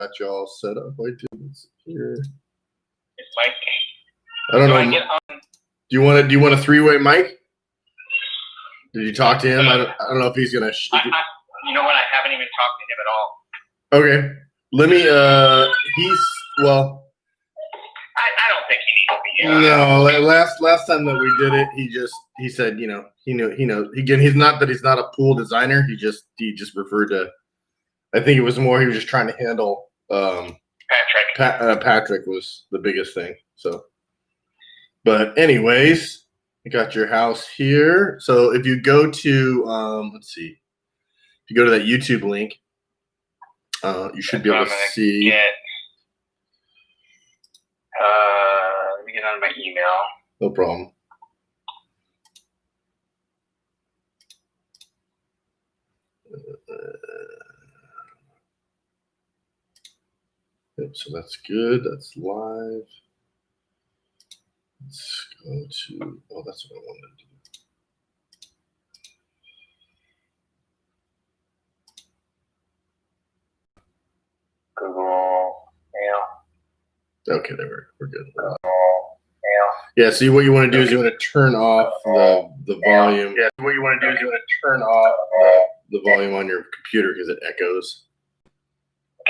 got you all set up. Wait, here. It's Mike. I don't know. Do you want a three-way mic? Did you talk to him? I don't know if he's gonna. You know what? I haven't even talked to him at all. Okay. Let me. Well. I don't think he needs to be. No. Last time that we did it, he said he knows. Again, he's not a pool designer. He just referred to. I think it was more he was just trying to handle. Patrick. Patrick was the biggest thing. So. But anyways, I got your house here. So if you go to let's see, if you go to that YouTube link, you should be able to see. Let me get on my email. No problem. Yep, so that's good. That's live. Let's go to, that's what I wanted to do. Google Mail. Okay, there we're good. Yeah, see what you want to do is you want to turn off the volume. Yeah, what you want to do is you want to turn off the volume on your computer because it echoes.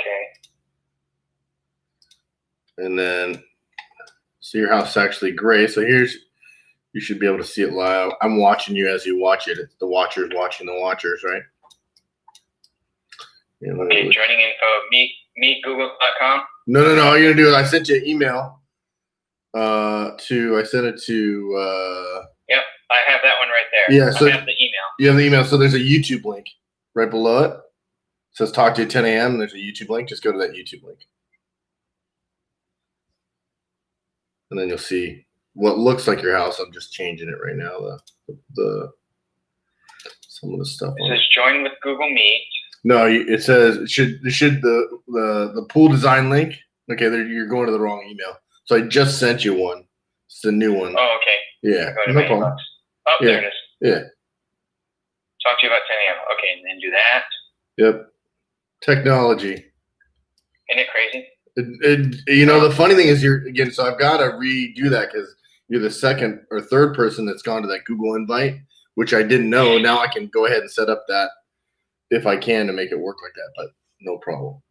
Okay. And then so your house is actually gray. So you should be able to see it live. I'm watching you as you watch it. It's the watchers watching the watchers, right? Yeah, okay, joining info, meetgoogle.com. No. All you're gonna do is I sent you an email. I sent it to. Yep, I have that one right there. Yeah, so I have the email. You have the email. So there's a YouTube link right below it. It says talk to you at 10 a.m. There's a YouTube link. Just go to that YouTube link. And then you'll see what looks like your house. I'm just changing it right now. The some of the stuff. It says join with Google Meet. No, it says it should the pool design link. Okay, you're going to the wrong email. So I just sent you one. It's the new one. Oh, okay. Yeah, no problem. Oh, yeah. There it is. Yeah. Talk to you about 10 a.m. Okay, and then do that. Yep. Technology. Isn't it crazy? The funny thing is so I've got to redo that because you're the second or third person that's gone to that Google invite, which I didn't know. Now I can go ahead and set up that if I can to make it work like that, but no problem.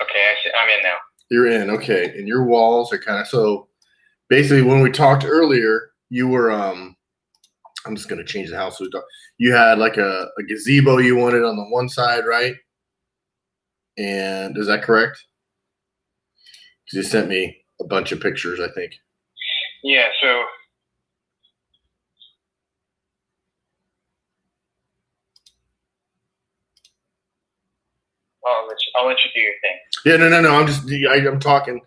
Okay, I'm in now. You're in, okay. And your walls are kind of so basically when we talked earlier, you were I'm just gonna change the house. You had like a gazebo you wanted on the one side, right? And is that correct? Because you sent me a bunch of pictures, I think. Yeah, so I'll let you do your thing. Yeah, no. I'm talking.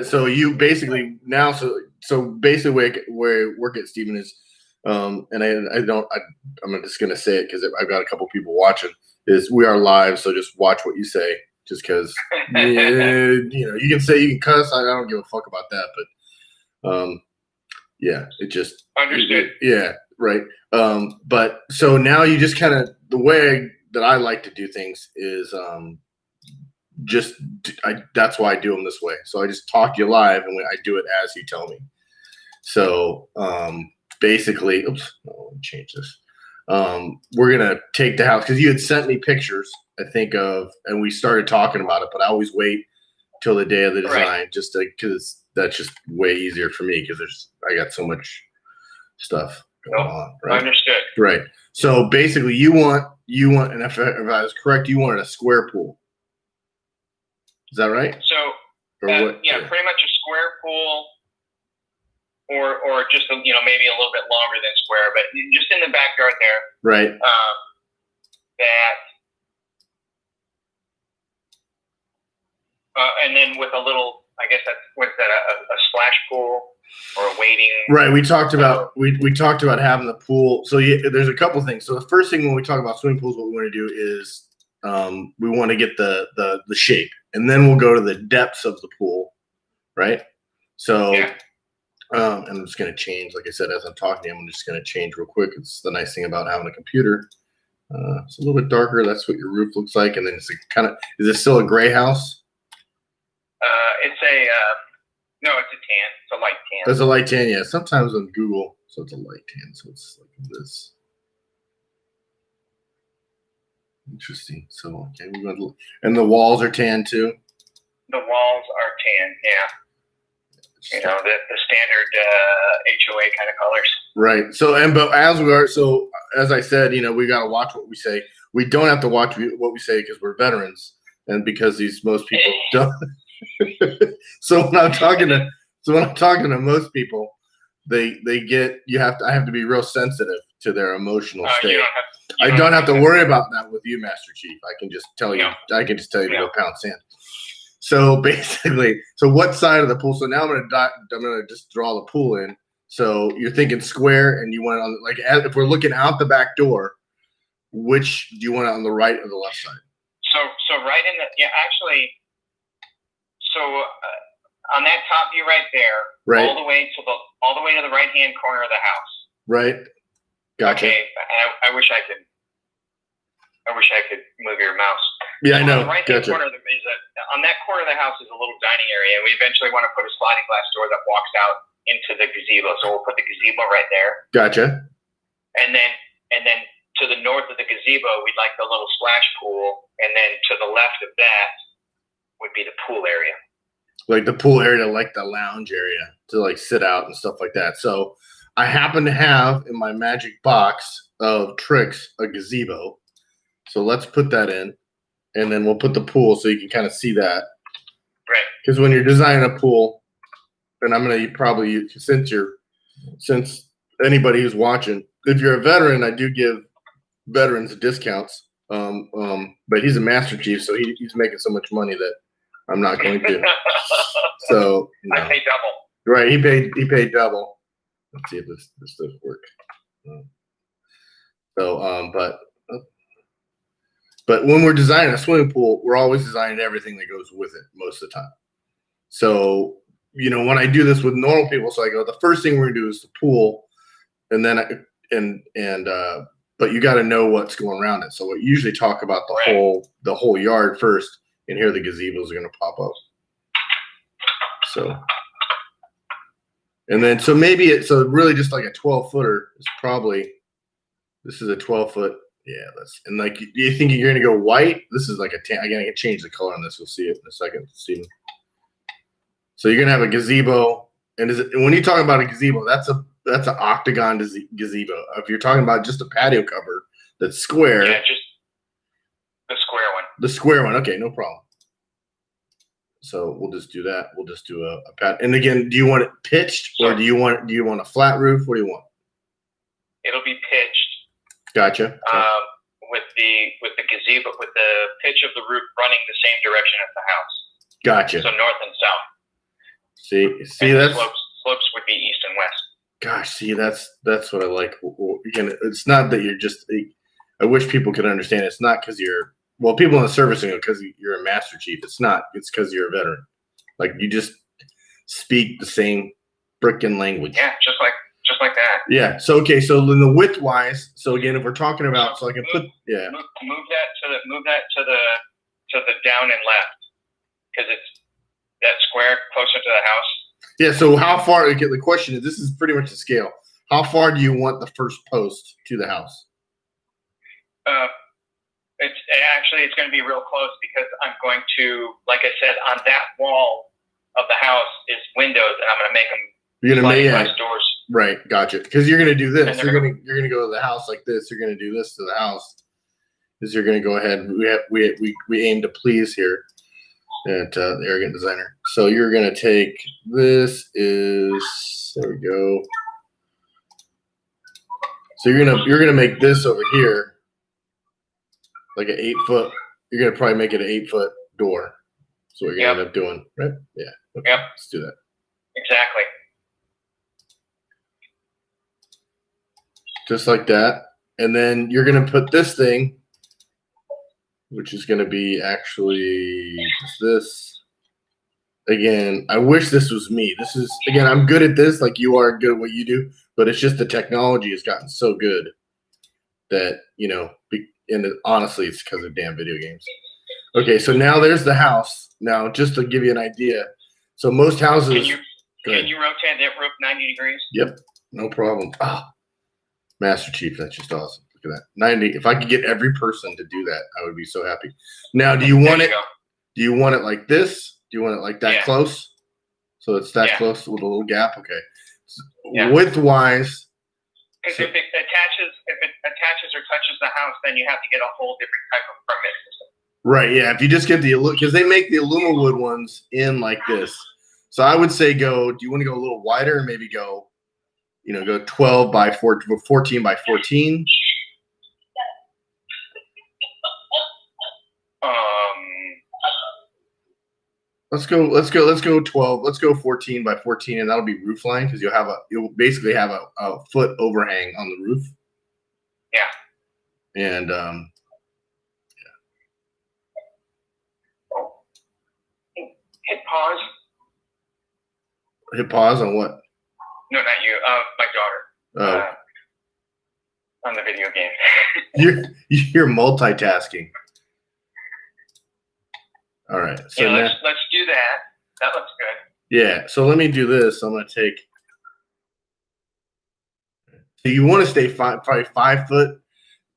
So you basically now, so basically where I work at Stephen is, and I'm just gonna say it because I've got a couple people watching. Is we are live, so just watch what you say, just because you can say you can cuss. I don't give a fuck about that, but yeah, it just understood. Yeah, right. But so now you just kind of the way that I like to do things is that's why I do them this way. So I just talk to you live and I do it as you tell me. So basically, let me change this. We're going to take the house because you had sent me pictures, I think and we started talking about it, but I always wait till the day of the design right. Just because that's just way easier for me because I got so much stuff going on. Right? Understood. Right. So basically you want, and if I was correct, you wanted a square pool. Is that right? So, pretty much a square pool, or just maybe a little bit longer than square, but just in the backyard there. Right. And then with a little, I guess a splash pool or a wading. Right. We talked about we talked about having the pool. So there's a couple things. So the first thing when we talk about swimming pools, what we want to do is we want to get the shape, and then we'll go to the depths of the pool, right? So, and I'm just going to change, like I said, as I'm talking to you, I'm just going to change real quick. It's the nice thing about having a computer. It's a little bit darker. That's what your roof looks like, and then it's is it still a gray house? It's a no, it's a tan. It's a light tan. It's a light tan, yeah. Sometimes on Google, so it's a light tan, so it's like this. Interesting. So okay, we got, and the walls are tan too. The walls are tan, yeah. You know, the standard HOA kind of colors. Right. So, but as I said, you know, we got to watch what we say. We don't have to watch what we say because we're veterans, and because most people don't. So when I'm talking to most people, I have to be real sensitive to their emotional state. I don't have to worry about that with you, Master Chief. I can just tell you. I can just tell you to go pound sand. So basically, what side of the pool? So now I'm gonna just draw the pool in. So you're thinking square, and you want it on, like, if we're looking out the back door, which do you want it on the right or the left side? So right in the actually. So on that top view right there, right, all the way to the right hand corner of the house. Right. Gotcha. Okay. I wish I could move your mouse. Yeah, I know. On the right hand corner on that corner of the house is a little dining area, and we eventually want to put a sliding glass door that walks out into the gazebo. So we'll put the gazebo right there. Gotcha. And then to the north of the gazebo, we'd like the little splash pool, and then to the left of that would be the pool area. Like the pool area, like the lounge area to like sit out and stuff like that. So I happen to have in my magic box of tricks a gazebo. So let's put that in, and then we'll put the pool so you can kind of see that. Right. Because when you're designing a pool, and I'm going to probably, since anybody who's watching, if you're a veteran, I do give veterans discounts. But he's a Master Chief, so he's making so much money that I'm not going to. So I pay double. Right, he paid double. Let's see if this does work. But when we're designing a swimming pool, we're always designing everything that goes with it most of the time. So, you know, when I do this with normal people, so I go, the first thing we're gonna do is the pool, and then but you got to know what's going around it. So we usually talk about the whole yard first, and here the gazebos are gonna pop up. So, and then so maybe so really just like a 12-footer is probably, this is a 12-foot. Yeah, and like, do you think you're gonna go white? This is like a tan. Again, I can change the color on this. We'll see it in a second, Steven. So you're gonna have a gazebo, and when you're talking about a gazebo, that's an octagon gazebo. If you're talking about just a patio cover that's square, yeah, just the square one. The square one, okay, no problem. So we'll just do that. We'll just do a pat. And again, do you want it pitched, or do you want a flat roof? What do you want? It'll be pitched. Gotcha. With the gazebo, with the pitch of the roof running the same direction as the house. Gotcha. So north and south. See, and that's slopes would be east and west. Gosh, see, that's what I like. Again, it's not that you're just. I wish people could understand. It's not because people in the service know because you're a Master Chief. It's not. It's because you're a veteran. Like, you just speak the same frickin' language. Yeah, just like that. Yeah. So okay. So in the width wise. So again, if we're talking about, so I can move that to the down and left, because it's that square closer to the house. Yeah. So how far? Okay, the question is, this is pretty much the scale. How far do you want the first post to the house? It's going to be real close, because I'm going to, like I said, on that wall of the house is windows, and I'm going to make them. You're gonna make glass doors. Right, gotcha. Because you're gonna do this. You're gonna go to the house like this. You're gonna do this to the house. Is you're gonna go ahead. We aim to please here at the Arrogant Designer. So you're gonna take this is there we go. So you're gonna make this over here like an 8-foot. You're gonna probably make it an 8-foot door. So what you're gonna end up doing, right? Yeah. Okay. Yep. Let's do that. Exactly. Just like that. And then you're going to put this thing, which is going to be actually this. Again, I wish this was me. This is, again, I'm good at this, like you are good at what you do, but it's just the technology has gotten so good that, and honestly, it's because of damn video games. Okay, so now there's the house. now, just to give you an idea. So most houses. Can you rotate that roof 90 degrees? Yep, no problem. Master Chief, that's just awesome. Look at that. 90. If I could get every person to do that, I would be so happy. Now, do you want it? Do you want it like this? Do you want it like that close? So it's that close with a little gap. Okay. Width-wise. Because if it attaches or touches the house, then you have to get a whole different type of permit system. Right. Yeah. If you just get because they make the Alumawood ones in like this. So I would say do you want to go a little wider and maybe go 12 by 14 by 14? Let's go 12. Let's go 14 by 14, and that'll be roof line because you'll basically have a foot overhang on the roof. Yeah. And Hit pause. Hit pause on what? No, not you. My daughter. On the video game. You're multitasking. All right. So let's do that. That looks good. Yeah. So let me do this. I'm going to take. So you want to stay probably 5 foot,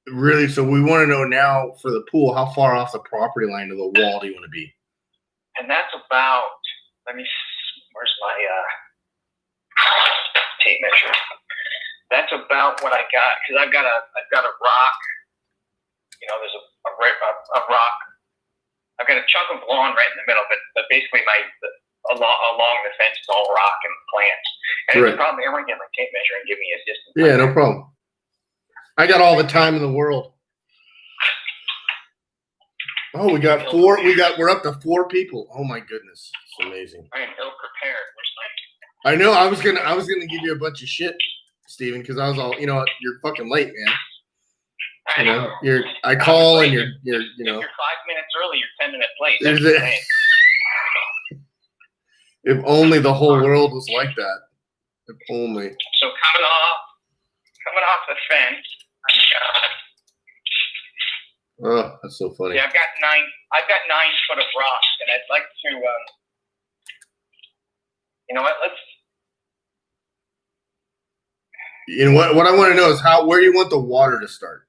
really. So we want to know now for the pool, how far off the property line to the wall do you want to be? And that's about. Where's my tape measure? That's about what I got because I've got a rock. There's a rock. I've got a chunk of lawn right in the middle, but basically along the fence is all rock and plants. And it's probably I want to get my tape measure and give me a distance. Yeah, no problem. I got all the time in the world. Oh, we got 4. We're up to 4 people. Oh my goodness, it's amazing. I am ill prepared. I know. I was gonna give you a bunch of shit, Steven, because I was all, you're fucking late, man. I call and you're If you're 5 minutes early, you're 10 minutes late. If only the whole world was like that. If only. So coming off the fence. Oh, that's so funny. Yeah, I've got 9 foot of rock, and I'd like to. What I want to know is where you want the water to start.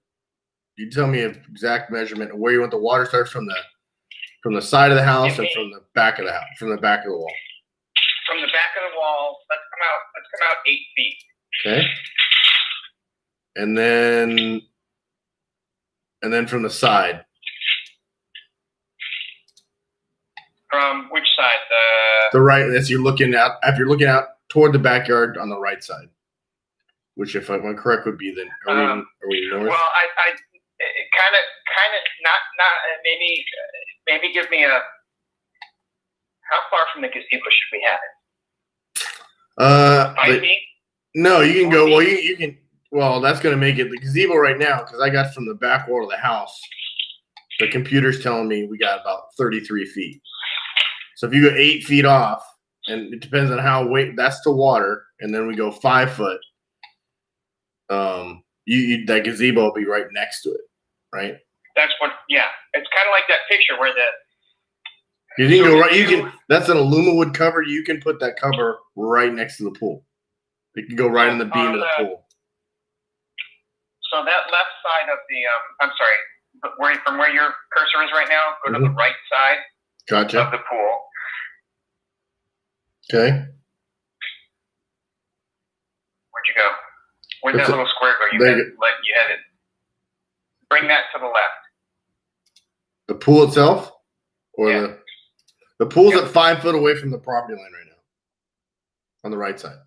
You tell me an exact measurement of where you want the water to start from the side of the house and from the back of the house, from the back of the wall. From the back of the wall, let's come out 8 feet. Okay. And then from the side. From which side? The right. As you're looking out. If you're looking out toward the backyard on the right side, which, if I'm correct, would be are we north? Well, I kind of not maybe give me how far from the gazebo should we have it? 5 feet? No, you can go. Well, you can. Well, that's going to make it the gazebo right now because I got from the back wall of the house. The computer's telling me we got about 33 feet. So if you go 8 feet off, and it depends on that's the water, and then we go 5 foot. That gazebo will be right next to it, right? That's what. Yeah, it's kind of like that picture where you can go right. That's an Alumawood cover. You can put that cover right next to the pool. It can go right in the beam of the pool. So that left side of the I'm sorry, from where your cursor is right now, go to the right side. Gotcha. Of the pool. Okay. Where'd you go? Where'd that little square go? You had it. Bring that to the left. The pool itself, or the pool's at 5 foot away from the property line right now. On the right side.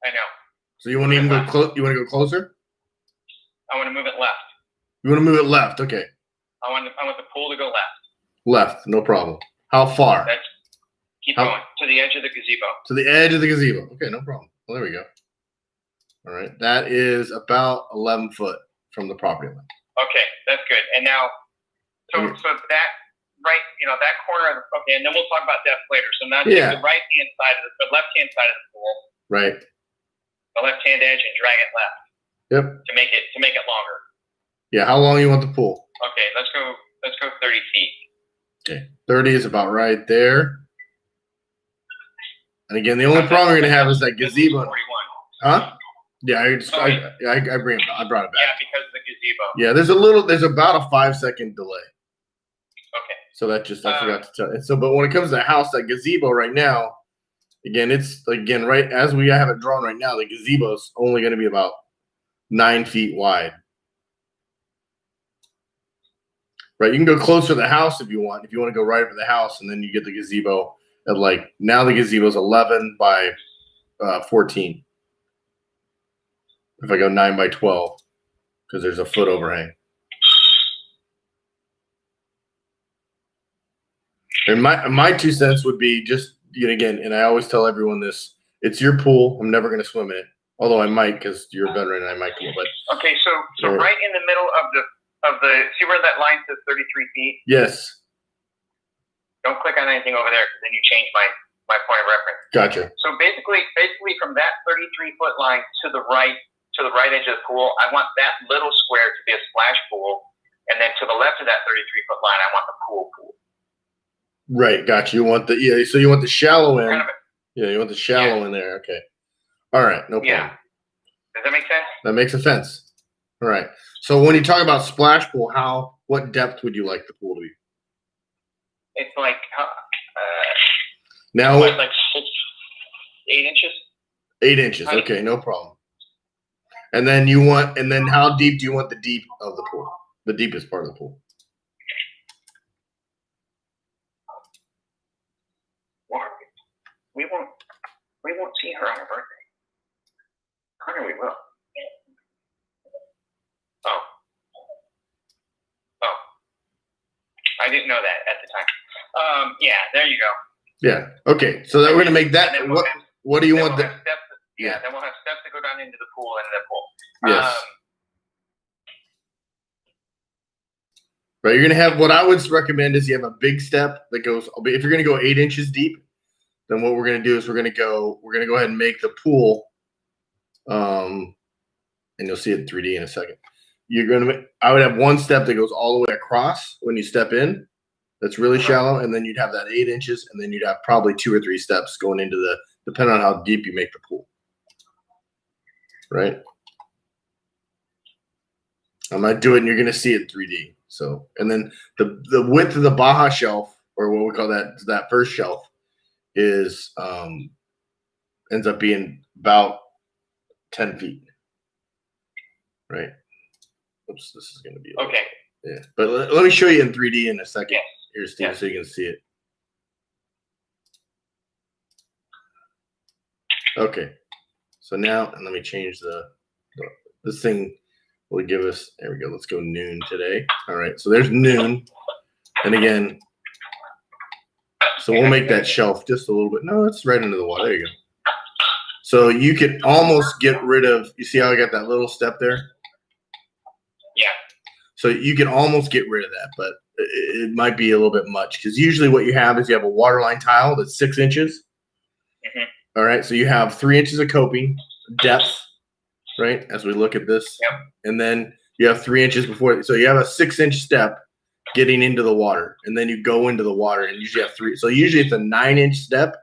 I know. So you want to even go close? You want to go closer? I want to move it left. You want to move it left? Okay. I want the pool to go left. Left, no problem. How far? Keep going to the edge of the gazebo. To the edge of the gazebo. Okay, no problem. Well, there we go. All right, that is about 11 foot from the property line. Okay, that's good. And now, so that right, that corner of and then we'll talk about depth later. So now take the right hand side of the left hand side of the pool. Right. The left hand edge and drag it left. Yep. To make it longer. Yeah. How long you want the pool? Okay, let's go 30 feet. Okay, 30 is about right there. And again, the only problem you're gonna have is that gazebo. 41. Huh? Yeah, I brought it Yeah, back. because of the gazebo. Yeah, there's about a 5-second delay. Okay. So I forgot to tell you. So, but when it comes to the house, that gazebo right now, again, right as we have it drawn right now, the gazebo is only going to be about 9 feet wide. Right, you can go closer to the house if you want. If you want to go right over the house, and then you get the gazebo at now the gazebo is 11 by 14. If I go 9 by 12, because there's a foot overhang. And my 2 cents would be just, again, and I always tell everyone this: it's your pool. I'm never going to swim in it, although I might because you're a veteran and I might come. But okay, so right in the middle of the see where that line says 33 feet. Yes. Don't click on anything over there because then you change my point of reference. Gotcha. So basically from that 33-foot line to the right edge of the pool, I want that little square to be a splash pool, and then to the left of that 33-foot line, I want the pool. Right, gotcha. You want so you want the shallow end. You want the shallow in there. Okay. All right, no problem. Yeah. Does that make sense? That makes sense. All right. So when you talk about splash pool, what depth would you like the pool to be? It's like now like 8 inches. 8 inches. Okay, no problem. And then how deep do you want the deep of the pool? The deepest part of the pool. We won't see her on her birthday. Hunter, we will. Oh. I didn't know that at the time. Yeah, there you go. Yeah. Okay. So we're gonna make that. What do you want? Then we'll have steps that go down into the pool and the pool. Yes. Right. You're gonna have what I would recommend is you have a big step that goes. If you're gonna go 8 inches deep, then what we're gonna do is we're gonna go ahead and make the pool. And you'll see it in 3D in a second. I would have one step that goes all the way across when you step in. That's really shallow, and then you'd have that 8 inches, and then you'd have probably 2 or 3 steps going into depending on how deep you make the pool. Right? I'm gonna do it, and you're gonna see it in 3D. So, and then the width of the Baja shelf, or what we call that first shelf, is ends up being about 10 feet. Right? Oops, this is gonna be okay. Yeah, but let me show you in 3D in a second. Yes. Here, Steve, so you can see it. Okay, so now, and let me change this thing will give us, there we go, let's go noon today. All right, so there's noon. And again, so we'll make that shelf just a little bit. No, it's right into the water. There you go. So you could almost get rid of, you see how I got that little step there? Yeah. So you can almost get rid of that, but it might be a little bit much because usually what you have is you have a waterline tile that's 6 inches. Mm-hmm. All right, so you have 3 inches of coping depth, right? As we look at this, yep. And then you have 3 inches before, so you have a 6-inch step getting into the water, and then you go into the water, and usually have 3. So usually it's a 9-inch step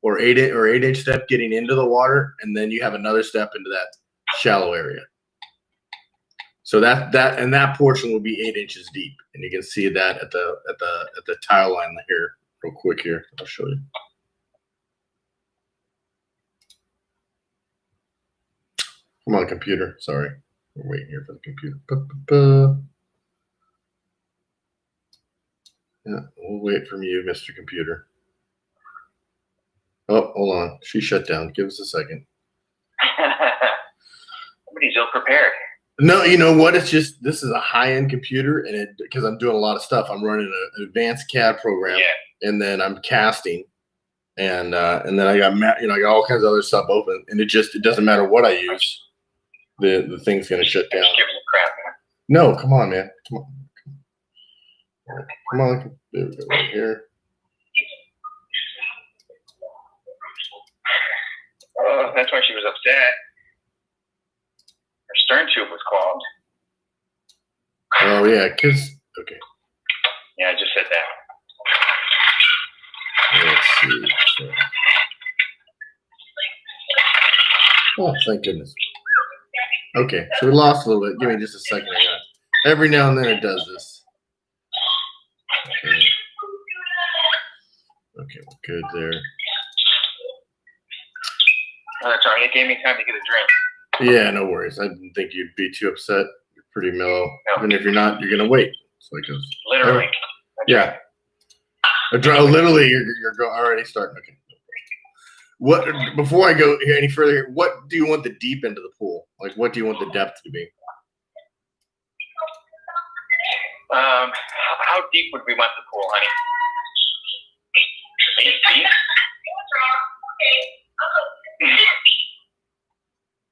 or 8-inch step getting into the water, and then you have another step into that shallow area. So that portion will be 8 inches deep, and you can see that at the tile line here, real quick here. I'll show you. Come on, computer. Sorry, we're waiting here for the computer. Yeah, we'll wait from you, Mr. Computer. Oh, hold on. She shut down. Give us a second. Somebody's ill prepared. No, you know what? It's just this is a high-end computer, and because I'm doing a lot of stuff, I'm running an advanced CAD program, and then I'm casting, and then I got I got all kinds of other stuff open, and it doesn't matter what I use, the thing's gonna shut down. Crap, man. No, come on, man, come on, there we go, right here. Oh, that's why she was upset. Her stern tube was clogged. Oh yeah, okay. Yeah, I just said that. Let's see. Oh, thank goodness. Okay, so we lost a little bit. Give me just a second. Every now and then it does this. Okay, we're good there. Oh, that's all right. It gave me time to get a drink. Yeah, no worries. I didn't think you'd be too upset. You're pretty mellow. No. Even if you're not, you're gonna wait. So it goes. Literally. Yeah. Literally, you're already starting. Okay. What? Before I go any further, what do you want the deep end of the pool? Like, what do you want the depth to be? How deep would we want the pool, honey? 8 feet?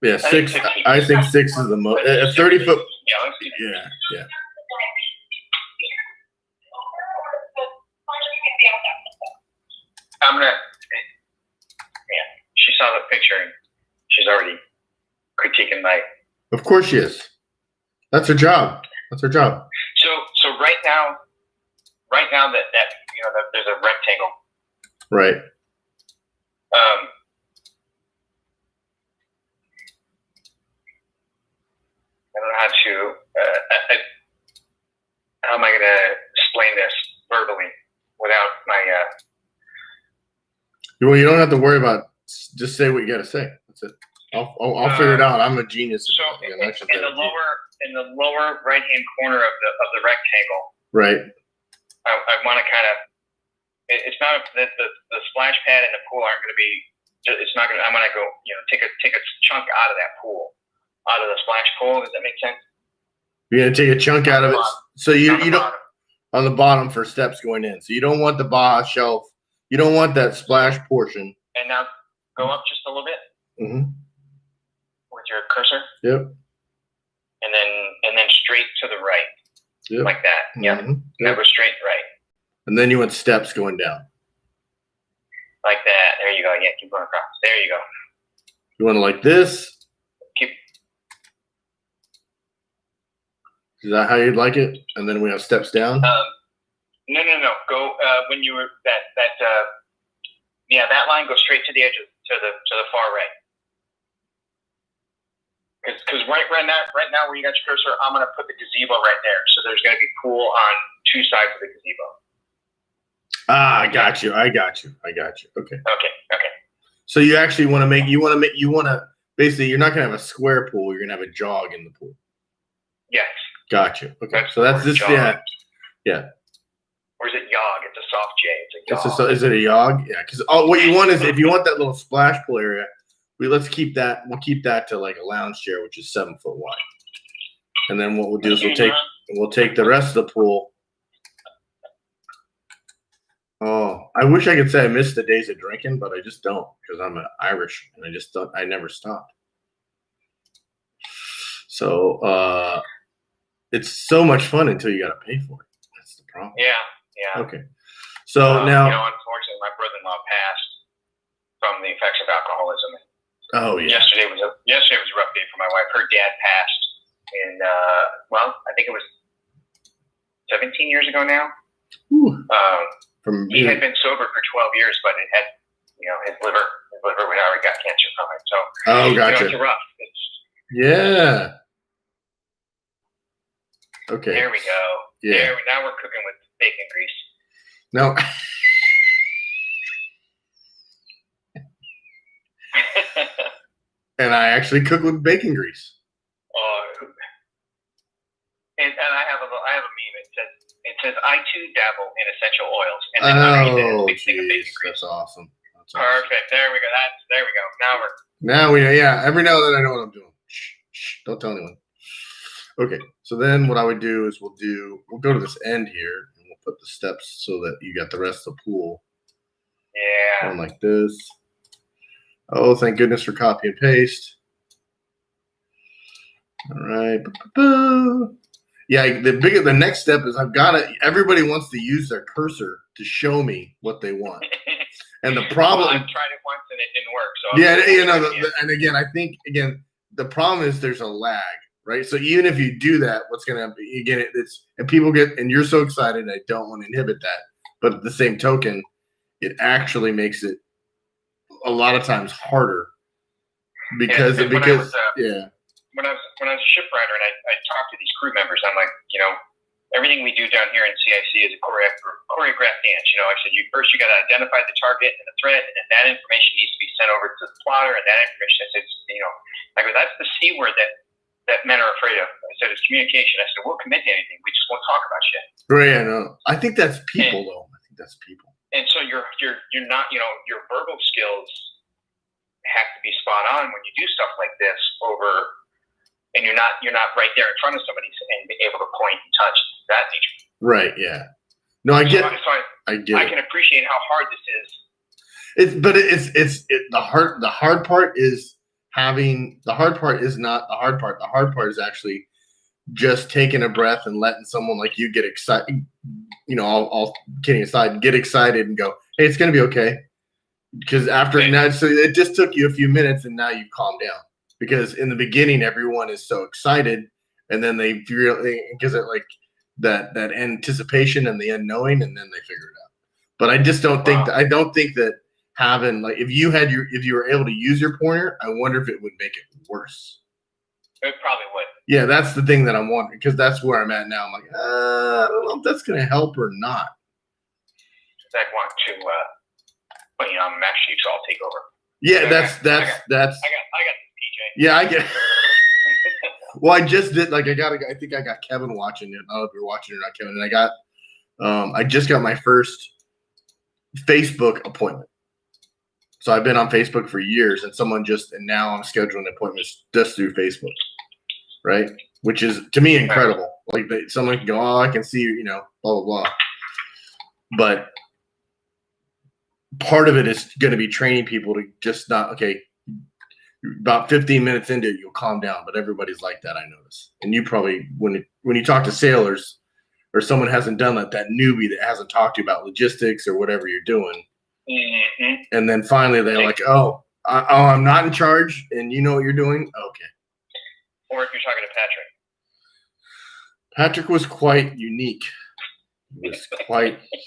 Yeah, 6. I think 6 is the most. 30 foot. Yeah, let's see. Yeah. I'm gonna. Yeah, she saw the picture and she's already critiquing my. Of course she is. That's her job. That's her job. So right now that there's a rectangle. Right. I don't know how to. How am I going to explain this verbally without my? Well, you don't have to worry about. Just say what you got to say. That's it. I'll figure it out. I'm a genius. So in the lower right hand corner of the rectangle. Right. I want to kind of. It's not the splash pad and the pool aren't going to be. It's not going to. I'm going to go. Take a chunk out of that pool, out of the splash pool. Does that make sense? You're gonna take a chunk out of it, so you don't bottom. On the bottom for steps going in. So you don't want the Baja shelf. You don't want that splash portion. And now go up just a little bit with your cursor. Yep. And then straight to the right. Yep. Like that. Yeah. Yep. That was straight right. And then you want steps going down. Like that. There you go. Yeah, keep going across. There you go. You want it like this? Is that how you'd like it? And then we have steps down? No. Go when you were that line goes straight to the edge to the far right. Because right now where you got your cursor, I'm gonna put the gazebo right there. So there's gonna be pool on 2 sides of the gazebo. I got you. Okay. Okay. So you actually want to basically you're not gonna have a square pool, you're gonna have a jog in the pool. Yes. Gotcha. Okay. So that's this. Yeah. Or is it yog? It's a soft J. It's a yog. Is it a yog? Yeah. Because what you want is if you want that little splash pool area, let's keep that. We'll keep that to like a lounge chair, which is 7 foot wide. And then what we'll do is we'll take the rest of the pool. Oh, I wish I could say I missed the days of drinking, but I just don't because I'm an Irish and I never stopped. So it's so much fun until you got to pay for it. That's the problem. Yeah. Okay. So now, unfortunately, my brother-in-law passed from the effects of alcoholism. Oh yeah. Yesterday was a rough day for my wife. Her dad passed in I think it was 17 years ago now. He had been sober for 12 years, but it had his liver had already got cancer from it. So gotcha. It's rough. Yeah. Okay. There we go. Yeah. Now we're cooking with bacon grease. No. And I actually cook with bacon grease. And I have a meme. It says I too dabble in essential oils. And then underneath it, big thing of bacon grease. That's awesome. Perfect. There we go. There we go. Every now and then I know what I'm doing. Shh, don't tell anyone. Okay, so then what I would do is we'll go to this end here and we'll put the steps so that you got the rest of the pool. Yeah. Going like this. Oh, thank goodness for copy and paste. All right. Yeah, the next step is everybody wants to use their cursor to show me what they want. And the problem I've tried it once and it didn't work. So and again, I think the problem is there's a lag. Right. So even if you do that, what's going to happen and people and you're so excited. I don't want to inhibit that. But at the same token, it actually makes it a lot of times harder because when I was a ship rider and I talked to these crew members, I'm like, everything we do down here in CIC is a choreographed dance. I said, first you got to identify the target and the threat, and then that information needs to be sent over to the plotter, and that information, I said, I go, that's the C word that men are afraid of. I said, it's communication. I said, we'll commit to anything. We just won't talk about shit. Right, I know. I think that's people, though. I think that's people. And so you're not, your verbal skills have to be spot on when you do stuff like this and you're not right there in front of somebody and be able to point and touch that nature. Right. Yeah. No, I get. I get. I can appreciate how hard this is. The hard part is having. The hard part is not the hard part. The hard part is actually just taking a breath and letting someone like you get excited. All kidding aside, get excited and go, hey, it's going to be okay. Because now, so it just took you a few minutes, and now you've calmed down. Because in the beginning, everyone is so excited, and then they really because it like that anticipation and the unknowing, and then they figure it out. But I just don't think that having like if you were able to use your pointer, I wonder if it would make it worse. It probably would. Yeah, that's the thing that I'm wondering because that's where I'm at now. I'm like, I don't know if that's going to help or not. I want to, Max Sheep's all take over. Yeah, that's. I got this, PJ. Yeah, I get. Well, I just did. Like, I think I got Kevin watching it. I don't know if you're watching it or not, Kevin. And I just got my first Facebook appointment. So I've been on Facebook for years, and now I'm scheduling appointments just through Facebook, right? Which is to me incredible. Like someone can go, oh, I can see you, blah blah blah. But part of it is going to be training people to just not about 15 minutes into it, you'll calm down. But everybody's like that, I notice. And you probably when you talk to sailors or someone hasn't done that newbie that hasn't talked to you about logistics or whatever you're doing. Mm-hmm. And then finally they're like, I'm not in charge, and you know what you're doing? Okay. Or if you're talking to Patrick was quite unique.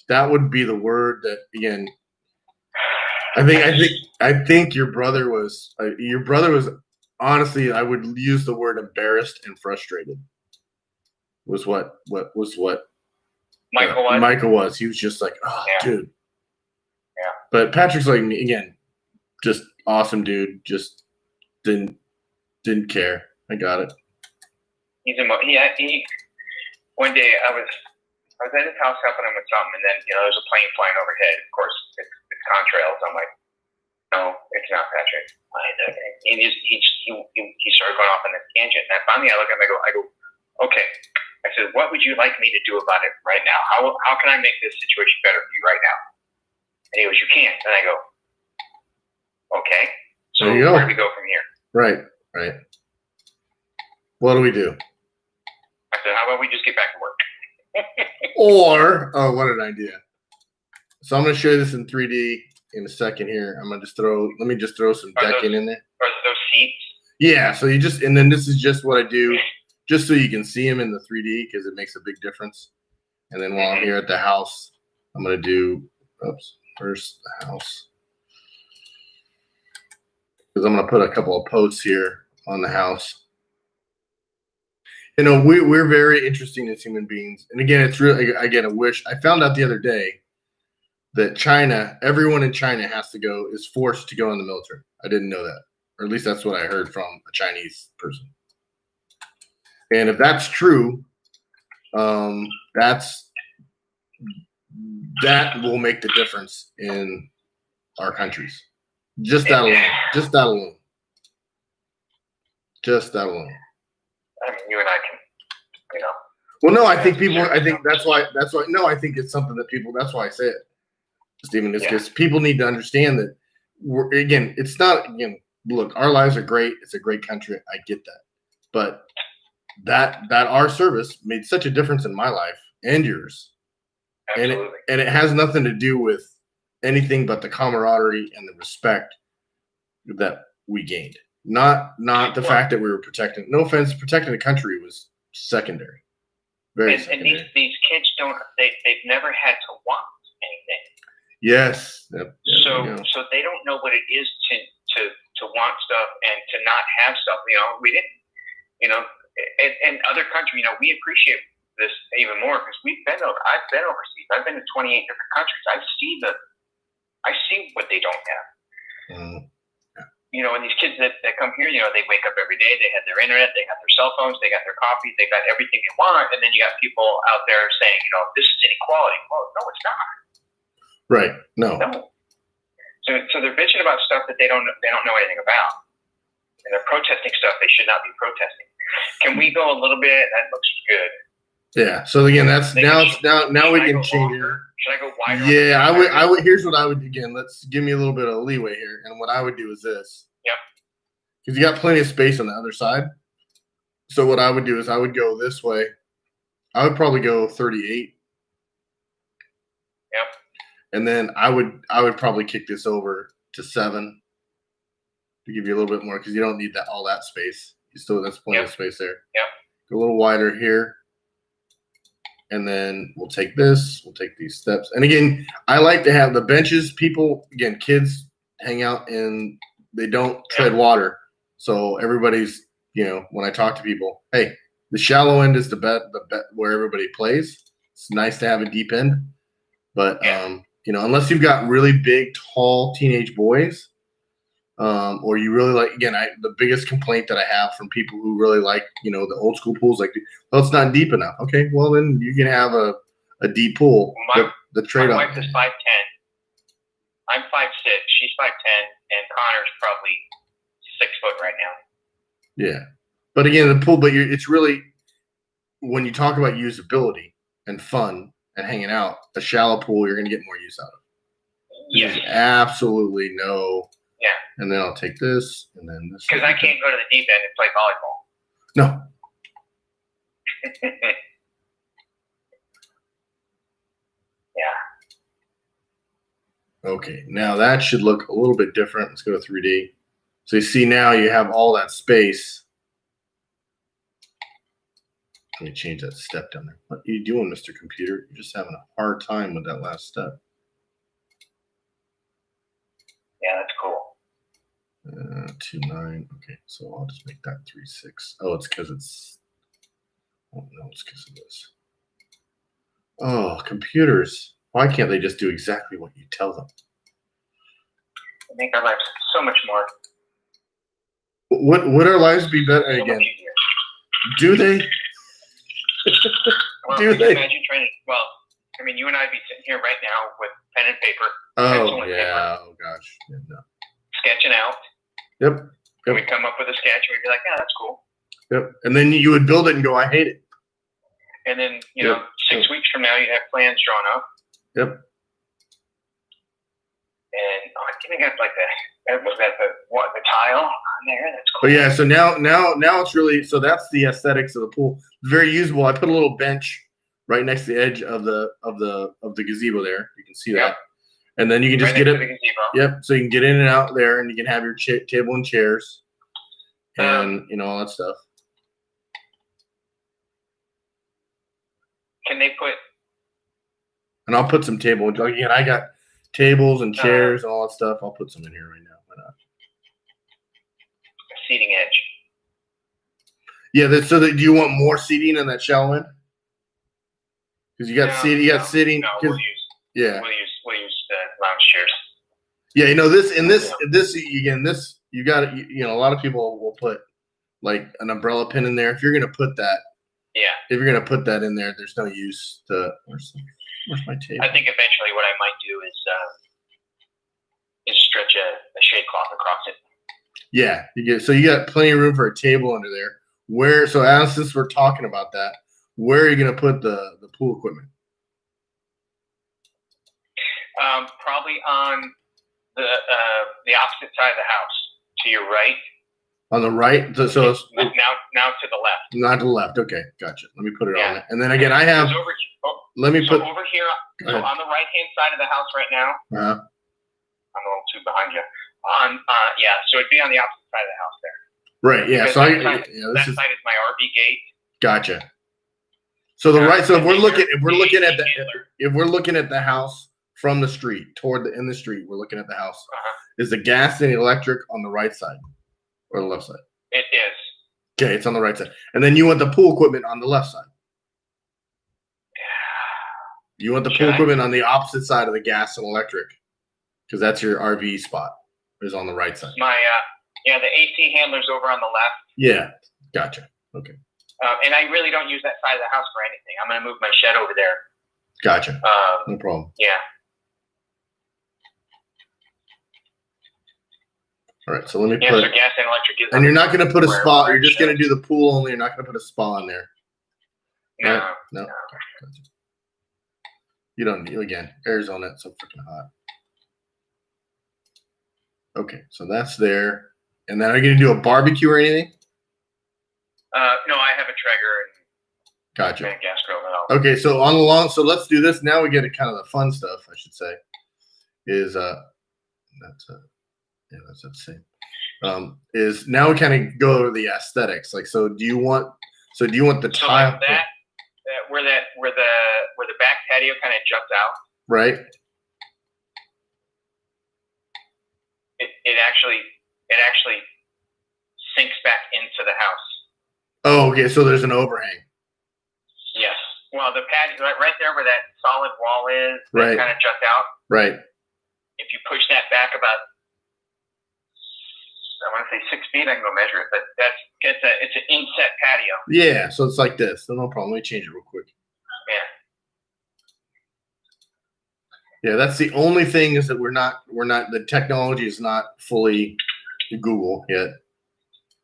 That would be the word that, again, I think your brother was honestly, I would use the word embarrassed and frustrated was what Michael was. He was just like, dude. Yeah. But Patrick's like me again, just awesome dude. Just didn't care. I got it. He one day I was at his house helping him with something, and then there's a plane flying overhead. Of course, it's contrails. I'm like, no, it's not Patrick. And he started going off on this tangent, and finally I look at him. I go, okay. I said, what would you like me to do about it right now? How can I make this situation better for you right now? And he goes, you can't. And I go, okay. So where do we go from here? Right. What do we do? I said, how about we just get back to work? Or, what an idea. So I'm going to show you this in 3D in a second here. Let me just throw some decking in there. Are those seats? Yeah. So and then this is just what I do, just so you can see them in the 3D because it makes a big difference. And then while I'm here at the house, I'm going to do, first the house. Because I'm going to put a couple of posts here on the house. We're very interesting as human beings. And again, it's really, I found out the other day that everyone in China is forced to go in the military. I didn't know that. Or at least that's what I heard from a Chinese person. And if that's true, that will make the difference in our countries. Just that alone. I mean, you and I can, Well, no, I think that's why. No, I think it's something that people. That's why I say it. Just even because people need to understand that. It's not. Look, our lives are great. It's a great country. I get that, but that our service made such a difference in my life and yours. Absolutely. And it has nothing to do with anything but the camaraderie and the respect that we gained. Not the fact that we were protecting. No offense, protecting the country was secondary. Very secondary. And these kids they've never had to want anything. Yes. Yep. So they don't know what it is to want stuff and to not have stuff. We didn't. In other countries, we appreciate this even more because I've been overseas. I've been to 28 different countries. I see what they don't have. And these kids that come here, they wake up every day. They have their internet, they have their cell phones, they got their coffee, they got everything they want. And then you got people out there saying, this is inequality. Well, no, it's not. Right. No. So they're bitching about stuff that they don't know anything about, and they're protesting stuff they should not be protesting. Can we go a little bit? That looks good. Yeah. So again, that's now we can change it. Should I go wider? Yeah, I would. Here's what I would. Again, let's give me a little bit of leeway here. And what I would do is this. Yep. Because you got plenty of space on the other side. So what I would do is I would go this way. I would probably go 38. Yep. And then I would probably kick this over to 7 to give you a little bit more because you don't need all that space. That's plenty of space there. Yep. Go a little wider here. And then we'll take this. We'll take these steps. And again, I like to have the benches. People, again, kids hang out and they don't tread water. So everybody's, when I talk to people, hey, the shallow end is the bet where everybody plays. It's nice to have a deep end. But, unless you've got really big, tall teenage boys, or you really like, again, the biggest complaint that I have from people who really like, the old school pools, like, oh, it's not deep enough. Okay, well, then you can have a deep pool. The trade-off. My wife is 5'10". I'm 5'6". She's 5'10", and Connor's probably 6 foot right now. Yeah. But again, the pool, it's really, when you talk about usability and fun and hanging out, a shallow pool, you're going to get more use out of. Yes. There's absolutely no. Yeah. And then I'll take this and then this. Because I can't go to the deep end and play volleyball. No. Yeah. Okay. Now that should look a little bit different. Let's go to 3D. So you see now you have all that space. Let me change that step down there. What are you doing, Mr. Computer? You're just having a hard time with that last step. Yeah, that's cool. 2.9. Okay, so I'll just make that 3.6. Oh, it's because it's. Oh no, it's because of this. Oh, computers! Why can't they just do exactly what you tell them? They make our lives so much more. Would our lives be better again? Do they? Well, do they? Imagine trying to. Well, I mean, you and I'd be sitting here right now with pen and paper. Oh yeah. Oh gosh. Yeah, no. Sketching out. Yep. And we'd come up with a sketch and we'd be like, yeah, that's cool. Yep. And then you would build it and go, I hate it. And then, 6 weeks from now, you'd have plans drawn up. Yep. And I think that's like the tile on there. That's cool. But yeah, so now it's really, so that's the aesthetics of the pool. It's very usable. I put a little bench right next to the edge of the gazebo there. You can see that. And then you can just get it. Yep. So you can get in and out there, and you can have your table and chairs, and all that stuff. Can they put? And I'll put some table. Again, I got tables and chairs and all that stuff. I'll put some in here right now. Why not? A seating edge. Yeah. So do you want more seating in that shallow end? Because you got seating. You got sitting. No, we'll use lounge chairs. Yeah, this you got a lot of people will put like an umbrella pin in there. If you're gonna put that, if you're gonna put that in there, there's no use to. Where's my table? I think eventually what I might do is stretch a shade cloth across it. Yeah, you got plenty of room for a table under there. Since we're talking about that, where are you gonna put the pool equipment? Probably on the opposite side of the house, to your right. On the right, so it's now to the left. Not to the left. Okay, gotcha. Let me put it on there. And then again, I have. Let me put over here. So on the right hand side of the house right now. Uh-huh. I'm a little too behind you. So it'd be on the opposite side of the house there. Right. Yeah. Because that side is my RV gate. Gotcha. So if we're looking at the house from the street in the street. We're looking at the house. Uh-huh. Is the gas and electric on the right side or the left side? It is. Okay, it's on the right side. And then you want the pool equipment on the left side. You want the pool equipment on the opposite side of the gas and electric, because that's your RV spot. Is on the right side. My the AC handler's over on the left. Yeah, gotcha. Okay. And I really don't use that side of the house for anything. I'm going to move my shed over there. Gotcha. No problem. Yeah. All right, so let me Yeah, put. so gas and electric is. And you're not going to put a spa. You're just going to do the pool only. You're not going to put a spa in there. No. Right? No. Okay, gotcha. You don't need, again, Arizona, it's so freaking hot. Okay, so that's there. And then are you going to do a barbecue or anything? No, I have a Traeger Gotcha. and gas grill and all. Okay, so on the long, so let's do this. Now we get to kind of the fun stuff, I should say. Is that's the same. Is now we kind of go over the aesthetics. Like, so do you want the tile? Like that where the back patio kind of juts out. Right. It actually sinks back into the house. Oh, okay. So there's an overhang. Yes. Well, the patio right there where that solid wall is, right, kind of juts out. Right. If you push that back about, I want to say 6 feet, I can go measure it, but it's an inset patio. Yeah. So it's like this. So no problem. Let me change it real quick. Yeah. Yeah, that's the only thing is that we're not the technology is not fully Google yet.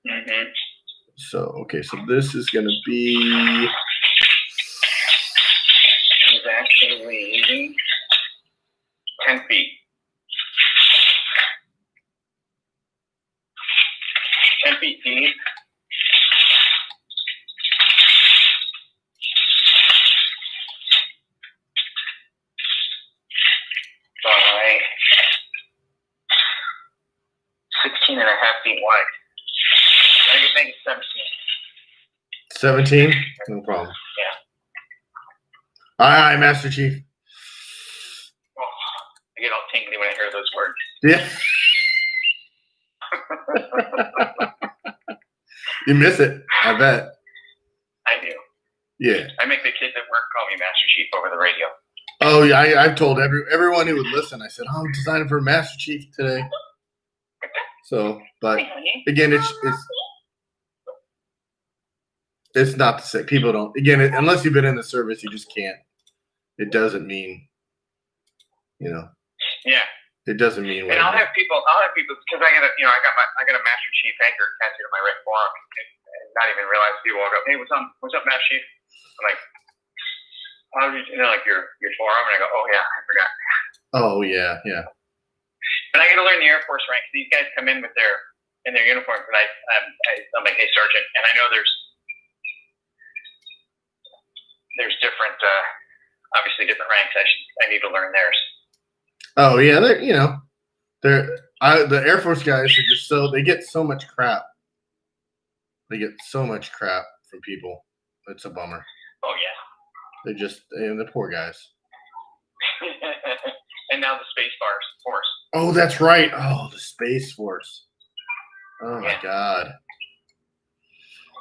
Mm-hmm. So okay, so this is gonna be It's actually 10 feet. 10 feet deep. By 16 and a half feet wide. I can make it 17. 17. No problem. Yeah. Aye, Master Chief. Oh, I get all tingly when I hear those words. Yeah. You miss it, I bet. I do. Yeah. I make the kids at work call me Master Chief over the radio. Oh yeah, I've told everyone who would listen. I said, "Oh, I'm designing for Master Chief today." So, but again, it's not the same. People don't. Again, unless you've been in the service, you just can't. It doesn't mean, Yeah. It doesn't mean. And I'll have people because I got a Master Chief anchor tattooed on my right forearm, and not even realize people will go, "Hey, what's up, Master Chief?" I'm like, "How did you know, like your forearm?" And I go, "Oh yeah, I forgot." Oh yeah, yeah. But I got to learn the Air Force ranks. These guys come in with in their uniforms, and I'm like, "Hey, Sergeant," and I know there's different, obviously different ranks. I need to learn theirs. Oh yeah, the Air Force guys are just they get so much crap. They get so much crap from people. It's a bummer. Oh yeah. The poor guys. And now the Space Force. Oh, that's right. Oh, the Space Force. Oh my God.